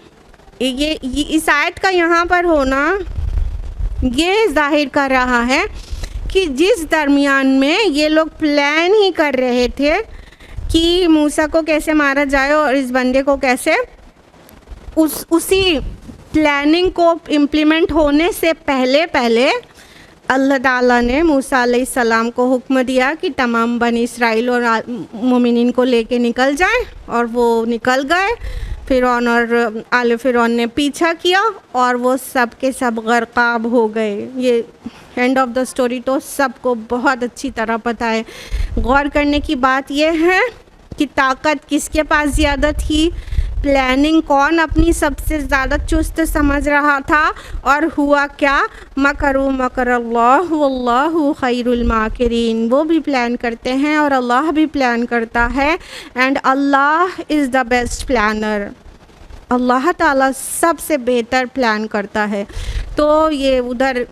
ये इस आयत का यहाँ पर होना ये ज़ाहिर कर रहा है कि जिस दरमियान में ये लोग प्लान ही कर रहे थे कि मूसा को कैसे मारा जाए और इस बंदे को कैसे, उसी प्लानिंग को इम्प्लीमेंट होने से पहले अल्लाह ताला ने मूसा अलैहिस्सलाम को हुक्म दिया कि तमाम बनी इसराइल और मोमिनीन को लेके निकल जाएं, और वो निकल गए। फ़िरौन और आले फ़िरौन ने पीछा किया और वो सब के सब गर्काब हो गए। ये एंड ऑफ द स्टोरी तो सबको बहुत अच्छी तरह पता है। गौर करने की बात यह है कि ताकत किसके पास ज़्यादा थी, प्लानिंग कौन अपनी सबसे ज़्यादा चुस्त समझ रहा था, और हुआ क्या, मकरू मकरल्लाह वल्लाहु खैरुल माकिरीन। वो भी प्लान करते हैं और अल्लाह भी प्लान करता है, and Allah is the best planner. Allah ताला सबसे बेहतर प्लान करता है। तो ये उधर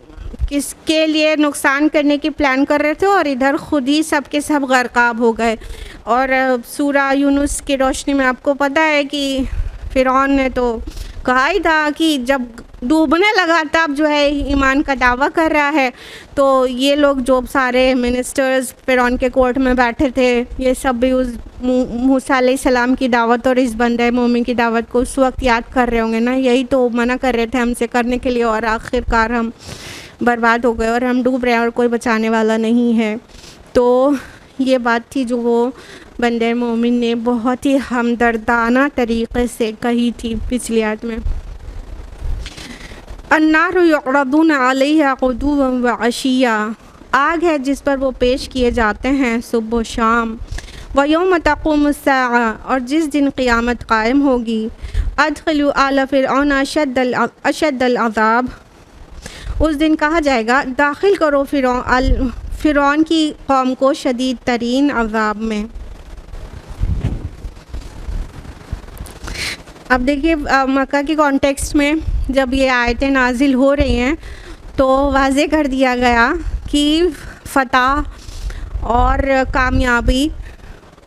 किसके लिए नुकसान करने की प्लान कर रहे थे और इधर खुद ही सब के सब गर्काब हो गए। और सूरा यूनुस की रोशनी में आपको पता है कि फ़िरौन ने तो कहा ही था कि जब डूबने लगा तब जो है ईमान का दावा कर रहा है। तो ये लोग जो सारे मिनिस्टर्स फ़िरौन के कोर्ट में बैठे थे, ये सब भी उस मूसा अलैहिस्सलाम की दावत और इस बंदे मोमिन की दावत को उस वक्त याद कर रहे होंगे ना। यही तो मना कर रहे थे हमसे करने के लिए, और आखिरकार हम बर्बाद हो गए और हम डूब रहे हैं और कोई बचाने वाला नहीं है। तो ये बात थी जो वो बंदे मोमिन ने बहुत ही हमदर्दाना तरीक़े से कही थी पिछली आयत में। अन्नारु युअरदूना अलैहा गुदुव्वन व अशिया, आग है जिस पर वो पेश किए जाते हैं सुबह शाम। व यौम तक़ूमुस्साअ, और जिस दिन क़यामत कायम होगी। अदखिलू आला फ़िरऔन अशद्दल अज़ाब, उस दिन कहा जाएगा दाखिल करो फ़िरौन की कौम को शदीद तरीन अज़ाब में। अब देखिए मक्का के कॉन्टेक्स्ट में जब ये आयतें नाजिल हो रही हैं तो वाज़े कर दिया गया कि फ़तह और कामयाबी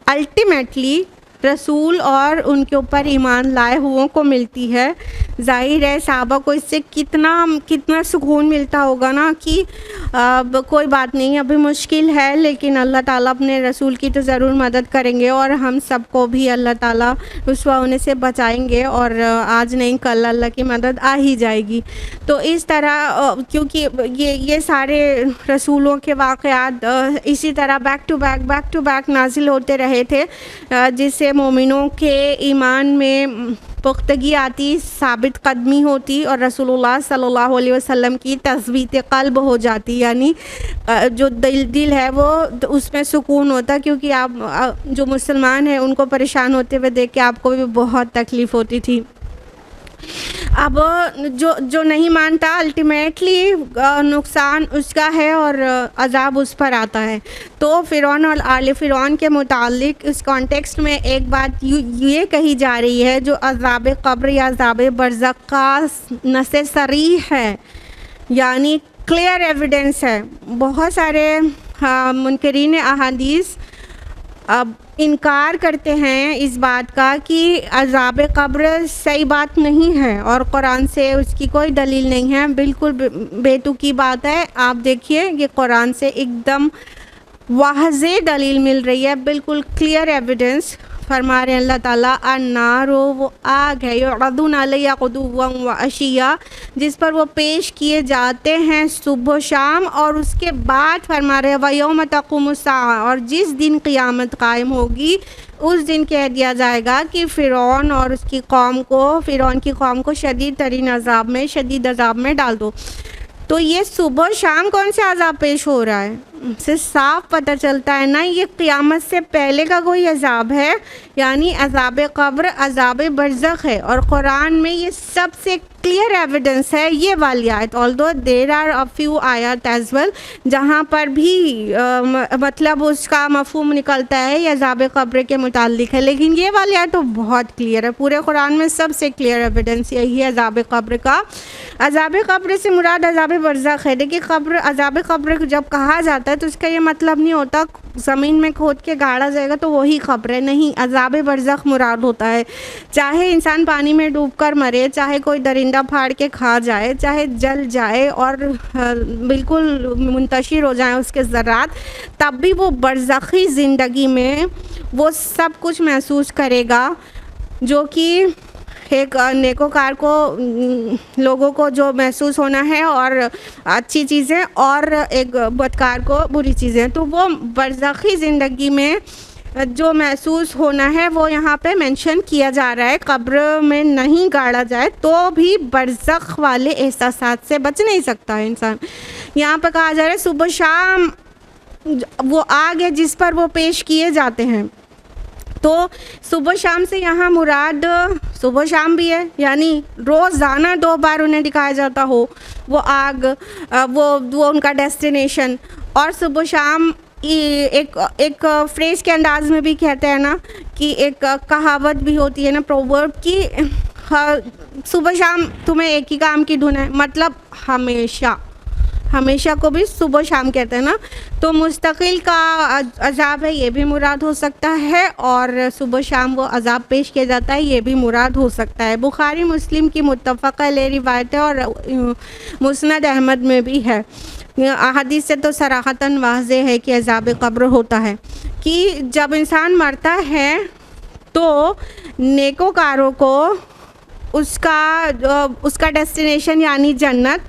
अल्टीमेटली रसूल और उनके ऊपर ईमान लाए हुओं को मिलती है। ज़ाहिर है सहाबा को इससे कितना सुकून मिलता होगा ना कि कोई बात नहीं, अभी मुश्किल है लेकिन अल्लाह ताला अपने रसूल की तो ज़रूर मदद करेंगे और हम सबको भी अल्लाह ताला रुस्वा होने से बचाएंगे, और आज नहीं कल अल्लाह की मदद आ ही जाएगी। तो इस तरह क्योंकि ये सारे रसूलों के वाक़यात इसी तरह बैक टू बैक नाजिल होते रहे थे, जिससे मोमिनों के ईमान में पुख्तगी आती, साबित कदमी होती और रसूलुल्लाह सल्लल्लाहु अलैहि वसल्लम की तस्बीत क़ल्ब हो जाती, यानी जो दिल है वो उसमें सुकून होता, क्योंकि आप जो मुसलमान हैं उनको परेशान होते हुए देख के आपको भी बहुत तकलीफ़ होती थी। अब जो नहीं मानता अल्टीमेटली नुकसान उसका है और अज़ाब उस पर आता है। तो फ़िरौन और आले फ़िरौन के मुतालिक इस कॉन्टेक्स्ट में एक बात ये कही जा रही है, जो अज़ाब क़ब्र या अज़ाब बरज़ख का नसे सरीह है, यानी क्लियर एविडेंस है। बहुत सारे मुनकरीन अहादीस अब इनकार करते हैं इस बात का कि अज़ाब क़ब्र सही बात नहीं है और कुरान से उसकी कोई दलील नहीं है, बिल्कुल बेतुकी बात है। आप देखिए ये कुरान से एकदम वाज़ेह दलील मिल रही है, बिल्कुल क्लियर एविडेंस। फरमा रहे अल्लाह ताला अन्नार, वो आग है, युअरदूना अलैहा गुदुव्वन व अशिया, जिस पर वो पेश किए जाते हैं सुबह शाम। और उसके बाद फरमा रहे व यौम तक़ूमुस्साअ, और जिस दिन क़यामत कायम होगी उस दिन कह दिया जाएगा कि फ़िरौन और उसकी कौम को, फ़िरौन की कौम को शदीद तरीन अज़ाब में, शदीद अज़ाब में डाल दो। तो ये सुबह शाम कौन सा अज़ाब पेश हो रहा है, इससे साफ पता चलता है ना ये क़यामत से पहले का कोई अज़ाब है, यानी अज़ाब क़ब्र, अज़ाब बरज़ख है। और कुरान में ये सबसे क्लियर एविडेंस है ये वाली आयत, although there are a few आयत एज वेल जहाँ पर भी मतलब उसका मफहूम निकलता है या अज़ाब क़ब्र के मुताल्लिक़ है, लेकिन ये वाली आयत तो बहुत क्लियर है। पूरे कुरान में सबसे क्लियर एविडेंस यही है अज़ाब क़ब्र का। अज़ाब क़ब्र से मुराद अज़ाब बरज़ख है। देखिए क़ब्र, अज़ाब क़ब्र जब कहा जाता है तो इसका ये मतलब नहीं होता ज़मीन में खोद के गाड़ा जाएगा तो वही क़ब्र है, नहीं, अज़ाब बरज़ख मुराद होता है। चाहे इंसान पानी में डूबकर मरे, चाहे कोई दरिंदा फाड़ के खा जाए, चाहे जल जाए और बिल्कुल मुंतशिर हो जाए उसके ज़रात, तब भी वो बरज़खी ज़िंदगी में वो सब कुछ महसूस करेगा जो कि एक नेकोकार को, लोगों को जो महसूस होना है और अच्छी चीज़ें, और एक बदकार को बुरी चीज़ें। तो वो बरज़खी ज़िंदगी में जो महसूस होना है वो यहाँ पे मेंशन किया जा रहा है। कब्र में नहीं गाड़ा जाए तो भी बरज़ख वाले एहसासात से बच नहीं सकता है इंसान। यहाँ पे कहा जा रहा है सुबह शाम वो आग है जिस पर वो पेश किए जाते हैं। तो सुबह शाम से यहाँ मुराद सुबह शाम भी है, यानी रोज़ाना 2 बार उन्हें दिखाया जाता हो वो आग, वो उनका डेस्टिनेशन। और सुबह शाम एक फ्रेज़ के अंदाज में भी कहते हैं ना कि एक कहावत भी होती है ना, प्रोवर्ब की, सुबह शाम तुम्हें एक ही काम की धुन है, मतलब हमेशा को भी सुबह शाम कहते हैं ना। तो मुस्तकिल का अज़ाब है ये भी मुराद हो सकता है, और सुबह शाम वो अज़ाब पेश किया जाता है ये भी मुराद हो सकता है। बुखारी मुस्लिम की मुत्तफ़क़ अलैह रिवायत है और मुस्नद अहमद में भी है। अहादीस से तो सराहतन वाज़ेह है कि अज़ाब क़ब्र होता है कि जब इंसान मरता है तो नेकोकारों को उसका डेस्टिनेशन यानी जन्नत,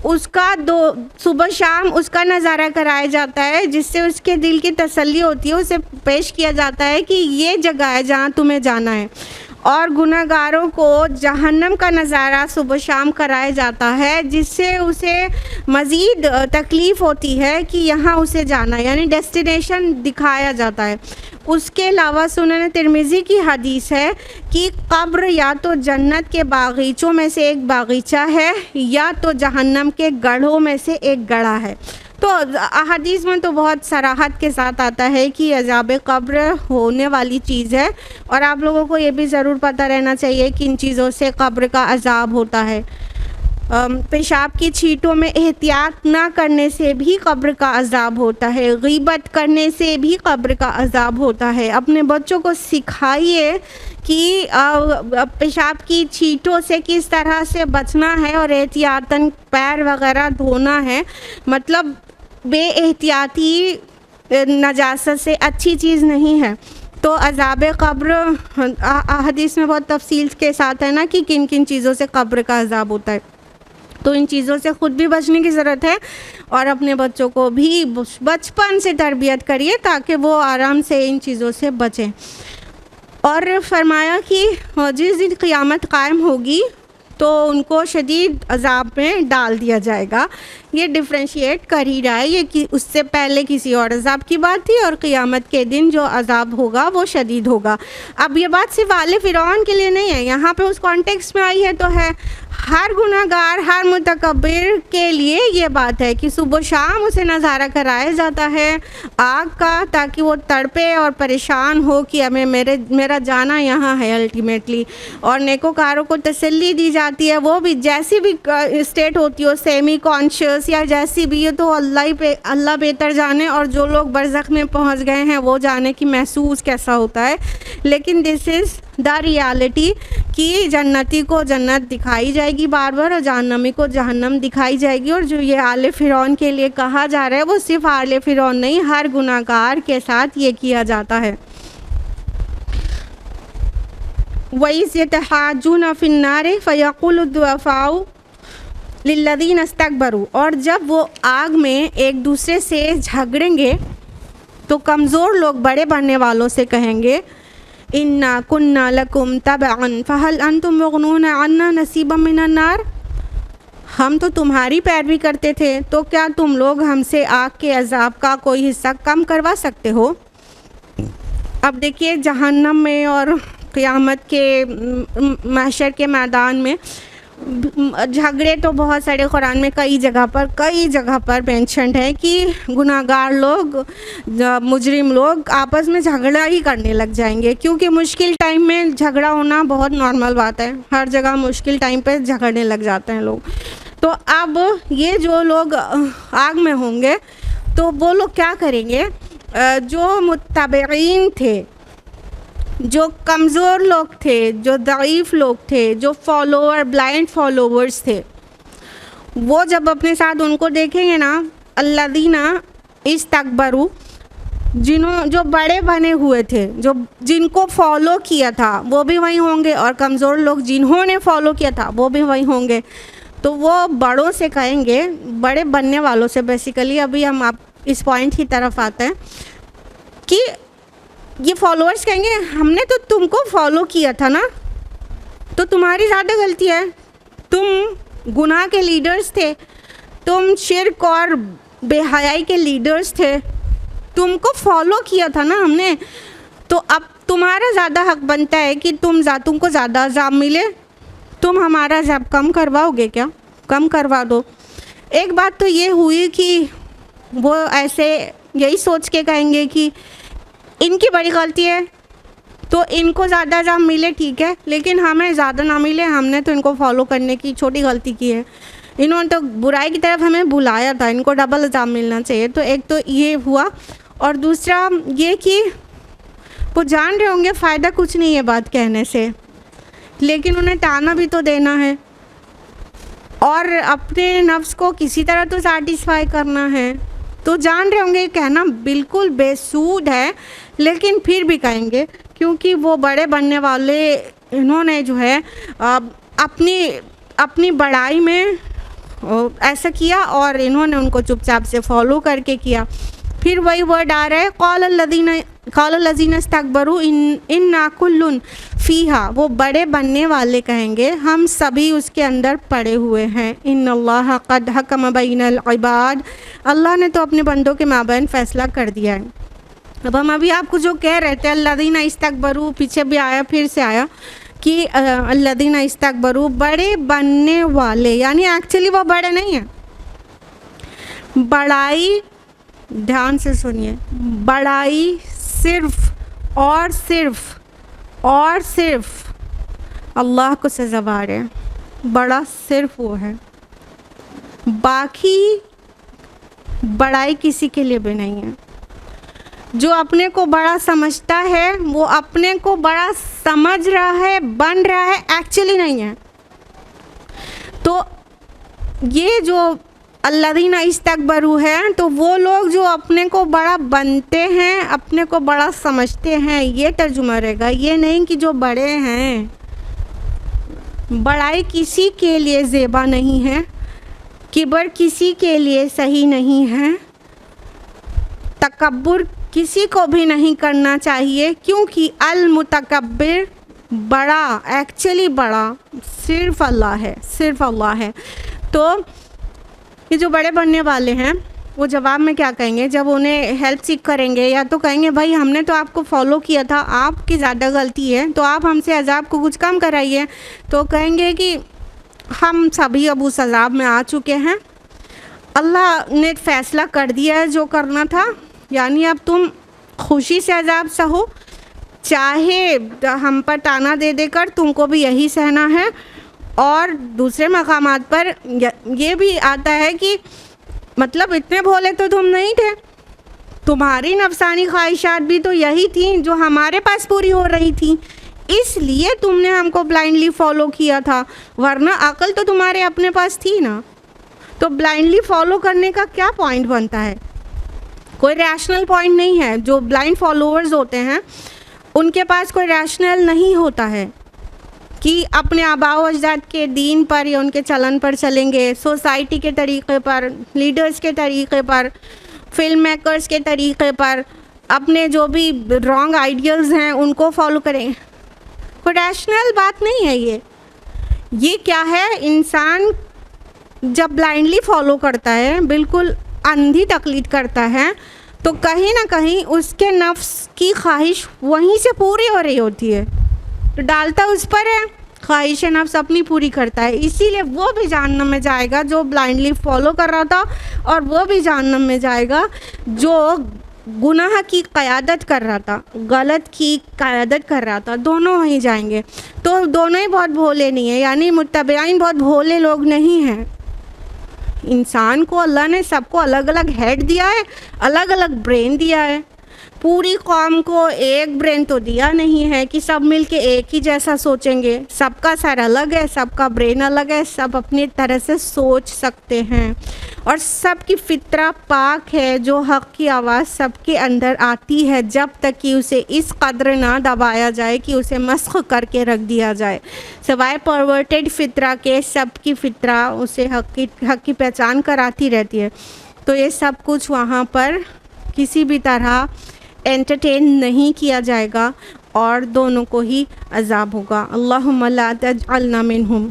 उसका सुबह शाम उसका नज़ारा कराया जाता है, जिससे उसके दिल की तसल्ली होती है। उसे पेश किया जाता है कि ये जगह है जहाँ तुम्हें जाना है। और गुनहगारों को जहन्नम का नज़ारा सुबह शाम कराया जाता है, जिससे उसे मज़ीद तकलीफ़ होती है कि यहाँ उसे जाना है, यानी डेस्टिनेशन दिखाया जाता है। उसके अलावा सुनन तिरमिज़ी की हदीस है कि कब्र या तो जन्नत के बागीचों में से एक बागीचा है या तो जहन्नम के गढ़ों में से एक गढ़ा है। तो अहादीस में तो बहुत सराहत के साथ आता है कि अज़ाब कब्र होने वाली चीज़ है, और आप लोगों को ये भी ज़रूर पता रहना चाहिए कि इन चीज़ों से कब्र का अज़ाब होता है। पेशाब की छींटों में एहतियात ना करने से भी कब्र का अज़ाब होता है, ग़ीबत करने से भी कब्र का अज़ाब होता है। अपने बच्चों को सिखाइए कि पेशाब की छींटों से किस तरह से बचना है और एहतियातन पैर वगैरह धोना है, मतलब बेएहतियाती नजासत से अच्छी चीज़ नहीं है। तो अज़ाब कब्र हदीस में बहुत तफसील के साथ है ना कि किन किन चीज़ों से कब्र का अज़ाब होता है। तो इन चीज़ों से ख़ुद भी बचने की ज़रूरत है और अपने बच्चों को भी बचपन से तरबियत करिए ताकि वो आराम से इन चीज़ों से बचें। और फरमाया कि जिस दिन क़यामत कायम होगी तो उनको शदीद अज़ाब में डाल दिया जाएगा। ये डिफ्रेंशिएट कर ही रहा है ये कि उससे पहले किसी और अज़ाब की बात थी, और क़यामत के दिन जो अज़ाब होगा वो शदीद होगा। अब ये बात सिर्फ आले फ़िरौन के लिए नहीं है, यहाँ पे उस कॉन्टेक्स्ट में आई है तो है हर गुनाहगार, हर मुतकब्बिर के लिए ये बात है कि सुबह शाम उसे नज़ारा कराया जाता है आग का, ताकि वो तड़पे और परेशान हो कि हमें मेरा जाना यहाँ है अल्टीमेटली। और नेकोकारों को तसल्ली दी जाती है, वो भी जैसी भी स्टेट होती हो, सेमी कॉन्शियस या जैसी भी, ये तो अल्लाह बेहतर जाने, और जो लोग बरज़ख में पहुँच गए हैं वो जाने कि महसूस कैसा होता है। लेकिन दिस इज़ द रियलिटी कि जन्नती को जन्नत दिखाई जाएगी बार बार और जहन्नमी को जहन्नम दिखाई जाएगी। और जो ये आले फ़िरौन के लिए कहा जा रहा है वो सिर्फ आले फ़िरौन नहीं, हर गुनाहगार के साथ ये किया जाता है। वइज़ यतहाजुना फ़िन्नार फ़यक़ुलु दुअफ़ाउ लिल्लज़ीना इस्तकबरू, और जब वो आग में एक दूसरे से झगड़ेंगे तो कमज़ोर लोग बड़े बनने वालों से कहेंगे इन्ना कुन्ना लकुम तबअन फ़हल अंतुम मुग़नून अन्ना नसीबम मिनन नार, हम तो तुम्हारी पैरवी करते थे, तो क्या तुम लोग हमसे आग के अज़ाब का कोई हिस्सा कम करवा सकते हो। अब देखिए जहन्नम में और क़यामत के महशर के मैदान में झगड़े तो बहुत सारे कुरान में कई जगह पर मेंशन्ड है कि गुनाहगार लोग, मुजरिम लोग आपस में झगड़ा ही करने लग जाएंगे, क्योंकि मुश्किल टाइम में झगड़ा होना बहुत नॉर्मल बात है। हर जगह मुश्किल टाइम पे झगड़ने लग जाते हैं लोग। तो अब ये जो लोग आग में होंगे तो वो लोग क्या करेंगे, जो मुत्तबईन थे, जो कमज़ोर लोग थे, जो ज़ईफ़ लोग थे, जो फॉलोअर, ब्लाइंड फॉलोवर्स थे, वो जब अपने साथ उनको देखेंगे ना, अल्लज़ीना इस्तकबरू, जो बड़े बने हुए थे, जिनको फॉलो किया था वो भी वहीं होंगे, और कमज़ोर लोग जिन्होंने फॉलो किया था वो भी वहीं होंगे। तो वो बड़ों से कहेंगे, बड़े बनने वालों से बेसिकली, अभी हम आप इस पॉइंट की तरफ आते हैं कि ये फॉलोअर्स कहेंगे हमने तो तुमको फॉलो किया था ना, तो तुम्हारी ज़्यादा गलती है, तुम गुनाह के लीडर्स थे, तुम शिर्क और बेहयाई के लीडर्स थे, तुमको फॉलो किया था ना हमने, तो अब तुम्हारा ज़्यादा हक बनता है कि तुमको ज़्यादा अज़ाब मिले। तुम हमारा अज़ाब कम करवाओगे क्या? कम करवा दो। एक बात तो ये हुई कि वो ऐसे यही सोच के कहेंगे कि इनकी बड़ी गलती है तो इनको ज़्यादा अज़ाब मिले, ठीक है, लेकिन हमें ज़्यादा ना मिले, हमने तो इनको फॉलो करने की छोटी गलती की है, इन्होंने तो बुराई की तरफ हमें बुलाया था, इनको डबल अज़ाब मिलना चाहिए। तो एक तो ये हुआ, और दूसरा ये कि वो जान रहे होंगे फ़ायदा कुछ नहीं है बात कहने से, लेकिन उन्हें ताना भी तो देना है और अपने नफ्स को किसी तरह तो सेटिस्फाई करना है, तो जान रहे होंगे कहना बिल्कुल बेसूद है, लेकिन फिर भी कहेंगे, क्योंकि वो बड़े बनने वाले इन्होंने जो है अपनी बड़ाई में ऐसा किया, और इन्होंने उनको चुपचाप से फॉलो करके किया। फिर वही वर्ड आ रहा है, क़ाल लज़ीना इस्तकबरू इन्ना कुल्लुन फ़ीहा, वो बड़े बनने वाले कहेंगे हम सभी उसके अंदर पड़े हुए हैं। इन्नल्लाह क़द हकम बैनल इबाद, अल्लाह ने तो अपने बंदों के माबैन फ़ैसला कर दिया है। अब हम अभी आपको जो कह रहे थे अल्लज़ीना इस्तकबरू, पीछे भी आया, फिर से आया कि अल्लज़ीना इस्तकबरू, बड़े बनने वाले, यानी एक्चुअली वो बड़े नहीं हैं। बड़ाई, ध्यान से सुनिए, बड़ाई सिर्फ और सिर्फ अल्लाह को सज़ावार है, बड़ा सिर्फ वो है, बाकी बड़ाई किसी के लिए भी नहीं है। जो अपने को बड़ा समझता है वो अपने को बड़ा समझ रहा है, बन रहा है, एक्चुअली नहीं है। तो ये जो अल्लज़ीना इस्तकबरू हैं, तो वो लोग जो अपने को बड़ा बनते हैं, अपने को बड़ा समझते हैं, ये तर्जुमा रहेगा, ये नहीं कि जो बड़े हैं। बड़ाई किसी के लिए ज़ेबा नहीं है, किबर किसी के लिए सही नहीं है, तकब्बुर किसी को भी नहीं करना चाहिए, क्योंकि अल मुतकब्बिर, बड़ा, एक्चुअली बड़ा सिर्फ अल्लाह है, सिर्फ अल्लाह है। तो ये जो बड़े बनने वाले हैं वो जवाब में क्या कहेंगे, जब उन्हें हेल्प सीख करेंगे, या तो कहेंगे भाई हमने तो आपको फॉलो किया था, आपकी ज़्यादा गलती है, तो आप हमसे अजाब को कुछ कम कराइए। तो कहेंगे कि हम सभी अब उस अजाब में आ चुके हैं, अल्लाह ने फ़ैसला कर दिया है जो करना था, यानी अब तुम खुशी से अजाब सहो, चाहे हम पर ताना दे देकर तुमको भी यही सहना है। और दूसरे मकामात पर ये भी आता है कि मतलब इतने भोले तो तुम नहीं थे, तुम्हारी नफसानी ख्वाहिशात भी तो यही थी जो हमारे पास पूरी हो रही थी, इसलिए तुमने हमको ब्लाइंडली फॉलो किया था, वरना अकल तो तुम्हारे अपने पास थी ना। तो ब्लाइंडली फॉलो करने का क्या पॉइंट बनता है? कोई रैशनल पॉइंट नहीं है। जो ब्लाइंड फॉलोअर्स होते हैं उनके पास कोई रैशनल नहीं होता है कि अपने आबाओ अजदाद के दीन पर या उनके चलन पर चलेंगे, सोसाइटी के तरीक़े पर, लीडर्स के तरीक़े पर, फिल्म मेकर्स के तरीक़े पर, अपने जो भी रॉन्ग आइडियल्स हैं उनको फॉलो करें। कोई रैशनल बात नहीं है ये क्या है, इंसान जब ब्लाइंडली फॉलो करता है, बिल्कुल अंधी तकलीद करता है, तो कहीं ना कहीं उसके नफ्स की ख्वाहिश वहीं से पूरी हो रही होती है, तो डालता उस पर है, ख्वाहिश नफ्स अपनी पूरी करता है, इसीलिए वो भी जहन्नम में जाएगा जो ब्लाइंडली फॉलो कर रहा था, और वो भी जहन्नम में जाएगा जो गुनाह की क़यादत कर रहा था, गलत की क़यादत कर रहा था। दोनों वहीं जाएंगे। तो दोनों ही बहुत भोले नहीं है, यानी मुत्तबईन बहुत भोले लोग नहीं हैं। इंसान को अल्लाह ने सबको अलग अलग हेड दिया है, अलग अलग ब्रेन दिया है। पूरी कौम को एक ब्रेन तो दिया नहीं है कि सब मिलके एक ही जैसा सोचेंगे। सबका सर अलग है, सबका ब्रेन अलग है, सब अपनी तरह से सोच सकते हैं, और सबकी फितरा पाक है। जो हक़ की आवाज़ सबके अंदर आती है, जब तक कि उसे इस कदर ना दबाया जाए कि उसे मस्ख़ करके रख दिया जाए। सिवाय परवर्टेड फितरा के सबकी फितरा उसे हक़ की पहचान कराती रहती है। तो ये सब कुछ वहाँ पर किसी भी तरह एंटरटेन नहीं किया जाएगा, और दोनों को ही अज़ाब होगा। अल्लाहुम्मा ला तजअलना मिनहुम,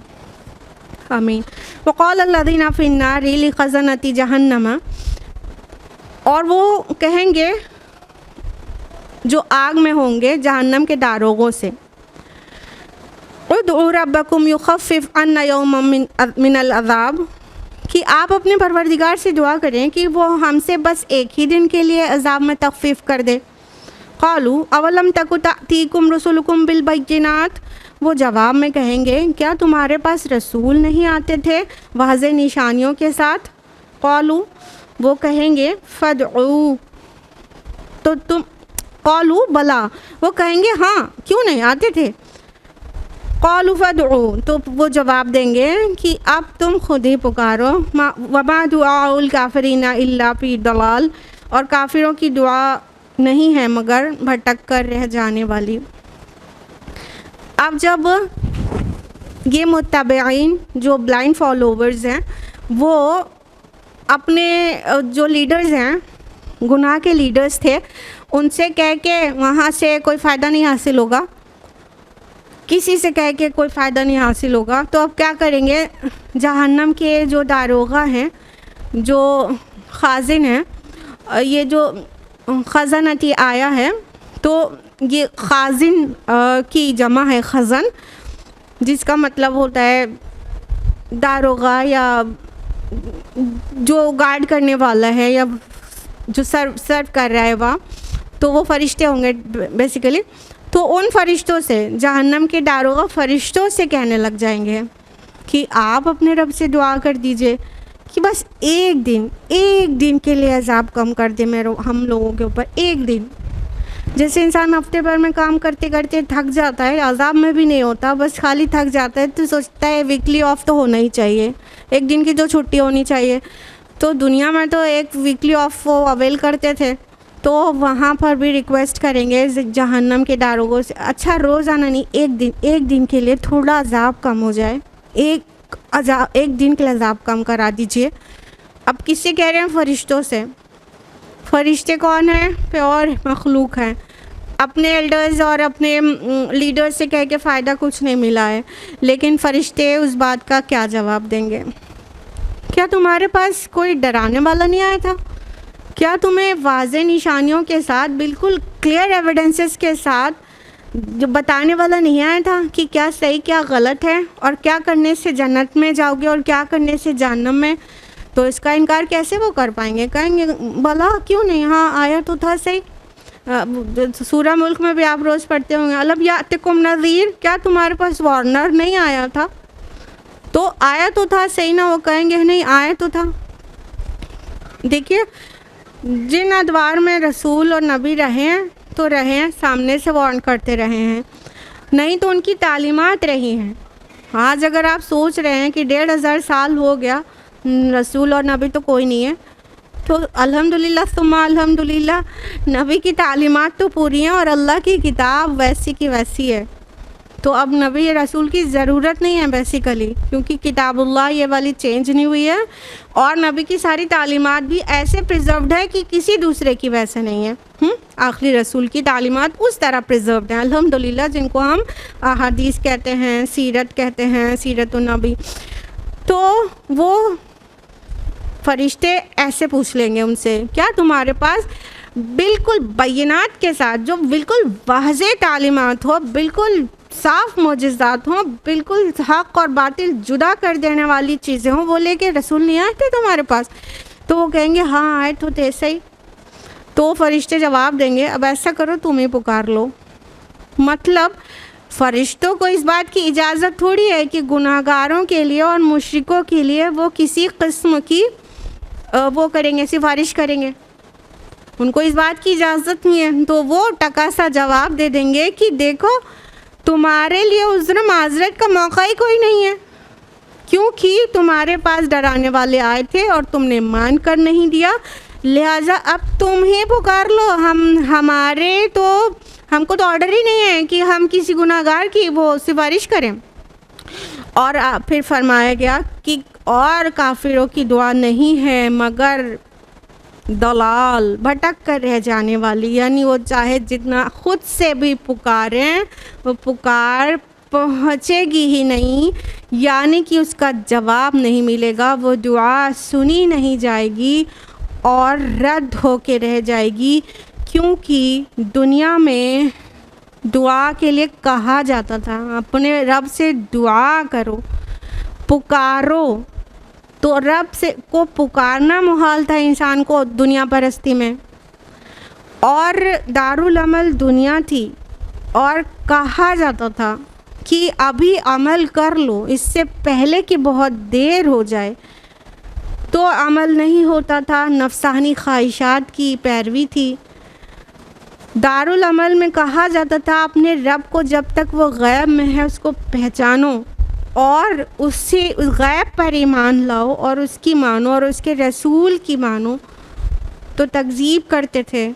आमीन। वक़ाल अल्लज़ीना फ़िन्नारि लिख़ज़नति जहन्नम, और वो कहेंगे जो आग में होंगे जहन्नम के दारोगों से, उदउ रब्बकुम युख़फ़िफ़ अन्ना यौमम मिनल अज़ाब, कि आप अपने परवरदिगार से दुआ करें कि वो हमसे बस एक ही दिन के लिए अज़ाब में तख़फ़ीफ़ कर दे। क़ालू अवलम तकु तातीकुम रसूलुकुम बिल बैयिनात, वो जवाब में कहेंगे क्या तुम्हारे पास रसूल नहीं आते थे वाज़े निशानियों के साथ? क़ालू, वो कहेंगे फ़दउ, तो तुम, क़ालू बला, वो कहेंगे हाँ क्यों नहीं आते थे। क़ालू फ़दउ, तो वो जवाब देंगे कि अब तुम खुद ही पुकारो। वमा दुआउल काफ़िरीना इल्ला फ़ी दलाल, और काफिरों की दुआ नहीं है मगर भटक कर रह जाने वाली। अब जब ये मुत्तबईन जो ब्लाइंड फॉलोवर्स हैं, वो अपने जो लीडर्स हैं, गुनाह के लीडर्स थे, उनसे कह के वहाँ से कोई फ़ायदा नहीं हासिल होगा, किसी से कह के कोई फ़ायदा नहीं हासिल होगा, तो अब क्या करेंगे? जहन्नम के जो दारोगा हैं, जो खाजिन हैं, ये जो ख़ज़नती आया है, तो ये खाजिन की जमा है ख़ज़न, जिसका मतलब होता है दारोगा या जो गार्ड करने वाला है या जो सर्व कर रहा है वहाँ, तो वो फ़रिश्ते होंगे बेसिकली। तो उन फ़रिश्तों से, जहन्नम के दारोगा फ़रिश्तों से कहने लग जाएंगे कि आप अपने रब से दुआ कर दीजिए कि बस एक दिन के लिए अज़ाब कम कर दे हम लोगों के ऊपर, एक दिन। जैसे इंसान हफ्ते भर में काम करते करते थक जाता है, अज़ाब में भी नहीं होता, बस खाली थक जाता है, तो सोचता है वीकली ऑफ तो होना ही चाहिए, एक दिन की जो छुट्टी होनी चाहिए। तो दुनिया में तो एक वीकली ऑफ वो अवेल करते थे, तो वहाँ पर भी रिक्वेस्ट करेंगे जहन्नम के दारोगों से, अच्छा रोज़ाना नहीं, एक दिन के लिए थोड़ा अज़ाब कम हो जाए, एक दिन के लिए अज़ाब कम करा दीजिए। अब किससे कह रहे हैं? फ़रिश्तों से। फ़रिश्ते कौन हैं? प्योर मखलूक हैं। अपने एल्डर्स और अपने लीडर्स से कह के फ़ायदा कुछ नहीं मिला है, लेकिन फ़रिश्ते उस बात का क्या जवाब देंगे? क्या तुम्हारे पास कोई डराने वाला नहीं आया था? क्या तुम्हें वाज़े निशानियों के साथ, बिल्कुल क्लियर एविडेंसेस के साथ जो बताने वाला नहीं आया था कि क्या सही क्या गलत है, और क्या करने से जन्नत में जाओगे और क्या करने से जहन्नम में? तो इसका इनकार कैसे वो कर पाएंगे? कहेंगे भला क्यों नहीं, हाँ आया तो था सही। सूरह मुल्क में भी आप रोज़ पढ़ते होंगे, अलम यातिकुम नज़ीर, क्या तुम्हारे पास वार्नर नहीं आया था? तो आया तो था सही ना, वो कहेंगे नहीं आया तो था। देखिए, जिन अदवार में रसूल और नबी रहे हैं तो रहे हैं, सामने से वार्न करते रहे हैं, नहीं तो उनकी तालीमात रही हैं। आज अगर आप सोच रहे हैं कि 1500 साल हो गया, रसूल और नबी तो कोई नहीं है, तो अल्हम्दुलिल्लाह सुम्मा अल्हम्दुलिल्लाह, नबी की तालीमात तो पूरी हैं और अल्लाह की किताब वैसी की वैसी है। तो अब नबी रसूल की ज़रूरत नहीं है बेसिकली, क्योंकि किताबुल्लाह ये वाली चेंज नहीं हुई है, और नबी की सारी तालीमात भी ऐसे प्रिजर्व्ड है कि किसी दूसरे की वैसे नहीं है। आखिरी रसूल की तालीमात उस तरह प्रिजर्व्ड हैं अल्हम्दुलिल्लाह, जिनको हम अहादीस कहते हैं, सीरत कहते हैं, सीरतुन नबी। तो वो फरिश्ते ऐसे पूछ लेंगे उनसे, क्या तुम्हारे पास बिल्कुल बैनात के साथ, जो बिल्कुल वाज़े तालीमात हो, बिल्कुल साफ मोजिज़ात हों, बिल्कुल हक़ और बातिल जुदा कर देने वाली चीज़ें हों, वो लेके रसूल नहीं आए थे तुम्हारे पास? तो वो कहेंगे हाँ आए तो थे सही। तो फरिश्ते जवाब देंगे अब ऐसा करो तुम ही पुकार लो। मतलब फरिश्तों को इस बात की इजाज़त थोड़ी है कि गुनाहगारों के लिए और मुशरिकों के लिए वो किसी किस्म की वो करेंगे, सिफारिश करेंगे। उनको इस बात की इजाज़त नहीं है। तो वो टका सा जवाब दे देंगे कि देखो तुम्हारे लिए उज़्र माज़रत का मौका ही कोई नहीं है, क्योंकि तुम्हारे पास डराने वाले आए थे और तुमने मान कर नहीं दिया, लिहाजा अब तुम ही पुकार लो। हमको तो ऑर्डर ही नहीं है कि हम किसी गुनाहगार की वो सिफारिश करें। और फिर फरमाया गया कि और काफिरों की दुआ नहीं है मगर दलाल, भटक कर रह जाने वाली, यानी वो चाहे जितना खुद से भी पुकारें वो पुकार पहुँचेगी ही नहीं, यानी कि उसका जवाब नहीं मिलेगा, वो दुआ सुनी नहीं जाएगी और रद्द होके रह जाएगी। क्योंकि दुनिया में दुआ के लिए कहा जाता था अपने रब से दुआ करो, पुकारो। तो रब से को पुकारना मुहाल था इंसान को दुनिया परस्ती में, और दारुल अमल दुनिया थी, और कहा जाता था कि अभी अमल कर लो इससे पहले कि बहुत देर हो जाए। तो अमल नहीं होता था, नफसानी ख्वाहिशात की पैरवी थी। दारुल अमल में कहा जाता था अपने रब को जब तक वो गैब में है उसको पहचानो और उससे उस गैब पर ईमान लाओ और उसकी मानो और उसके रसूल की मानो। तो तकज़ीब करते थे।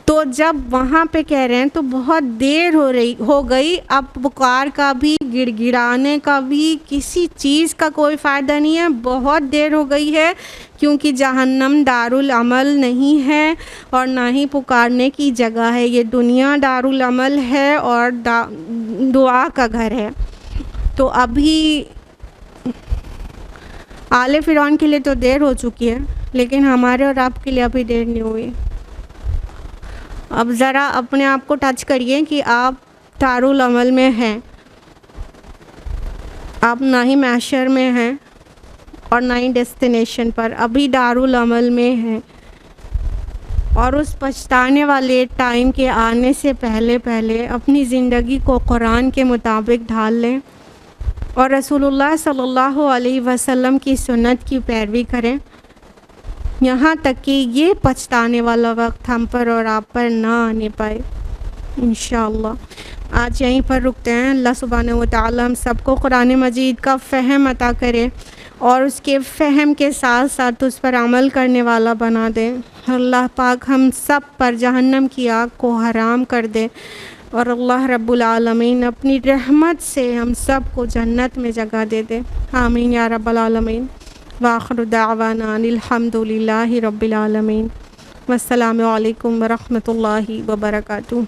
तो जब वहाँ पे कह रहे हैं तो बहुत देर हो गई, अब पुकार का भी गिड़गिड़ाने का भी किसी चीज़ का कोई फ़ायदा नहीं है, बहुत देर हो गई है, क्योंकि जहन्नम दारुल अमल नहीं है और ना ही पुकारने की जगह है। ये दुनिया दारुल अमल है और दुआ का घर है। तो अभी आले फ़िरौन के लिए तो देर हो चुकी है, लेकिन हमारे और आपके लिए अभी देर नहीं हुई। अब ज़रा अपने आप को टच करिए कि आप दारुल अमल में हैं, आप ना ही मैशर में हैं और ना ही डेस्टिनेशन पर, अभी दारुल अमल में हैं। और उस पछताने वाले टाइम के आने से पहले पहले अपनी ज़िंदगी को कुरान के मुताबिक ढाल लें और रसूलुल्लाह सल्लल्लाहु अलैहि वसल्लम की सुन्नत की पैरवी करें, यहाँ तक कि ये पछताने वाला वक्त हम पर और आप पर ना आने पाए इंशाअल्लाह। आज यहीं पर रुकते हैं। अल्लाह सुब्हानहू व तआला हम सबको कुरान मजीद का फ़हम अता करे और उसके फ़हम के साथ साथ उस पर अमल करने वाला बना दे। अल्लाह पाक हम सब पर जहन्नम की आग को हराम कर दे और अल्लाह रब्बुल आलमीन अपनी रहमत से हम सब को जन्नत में जगह दे दे। आमीन या रब्बल आलमीन। वाखिर दावाना अनिल हम्दुलिल्लाहि रब्बिल आलमीन। वस्सलामु अलैकुम व रहमतुल्लाहि व बरकातुहू।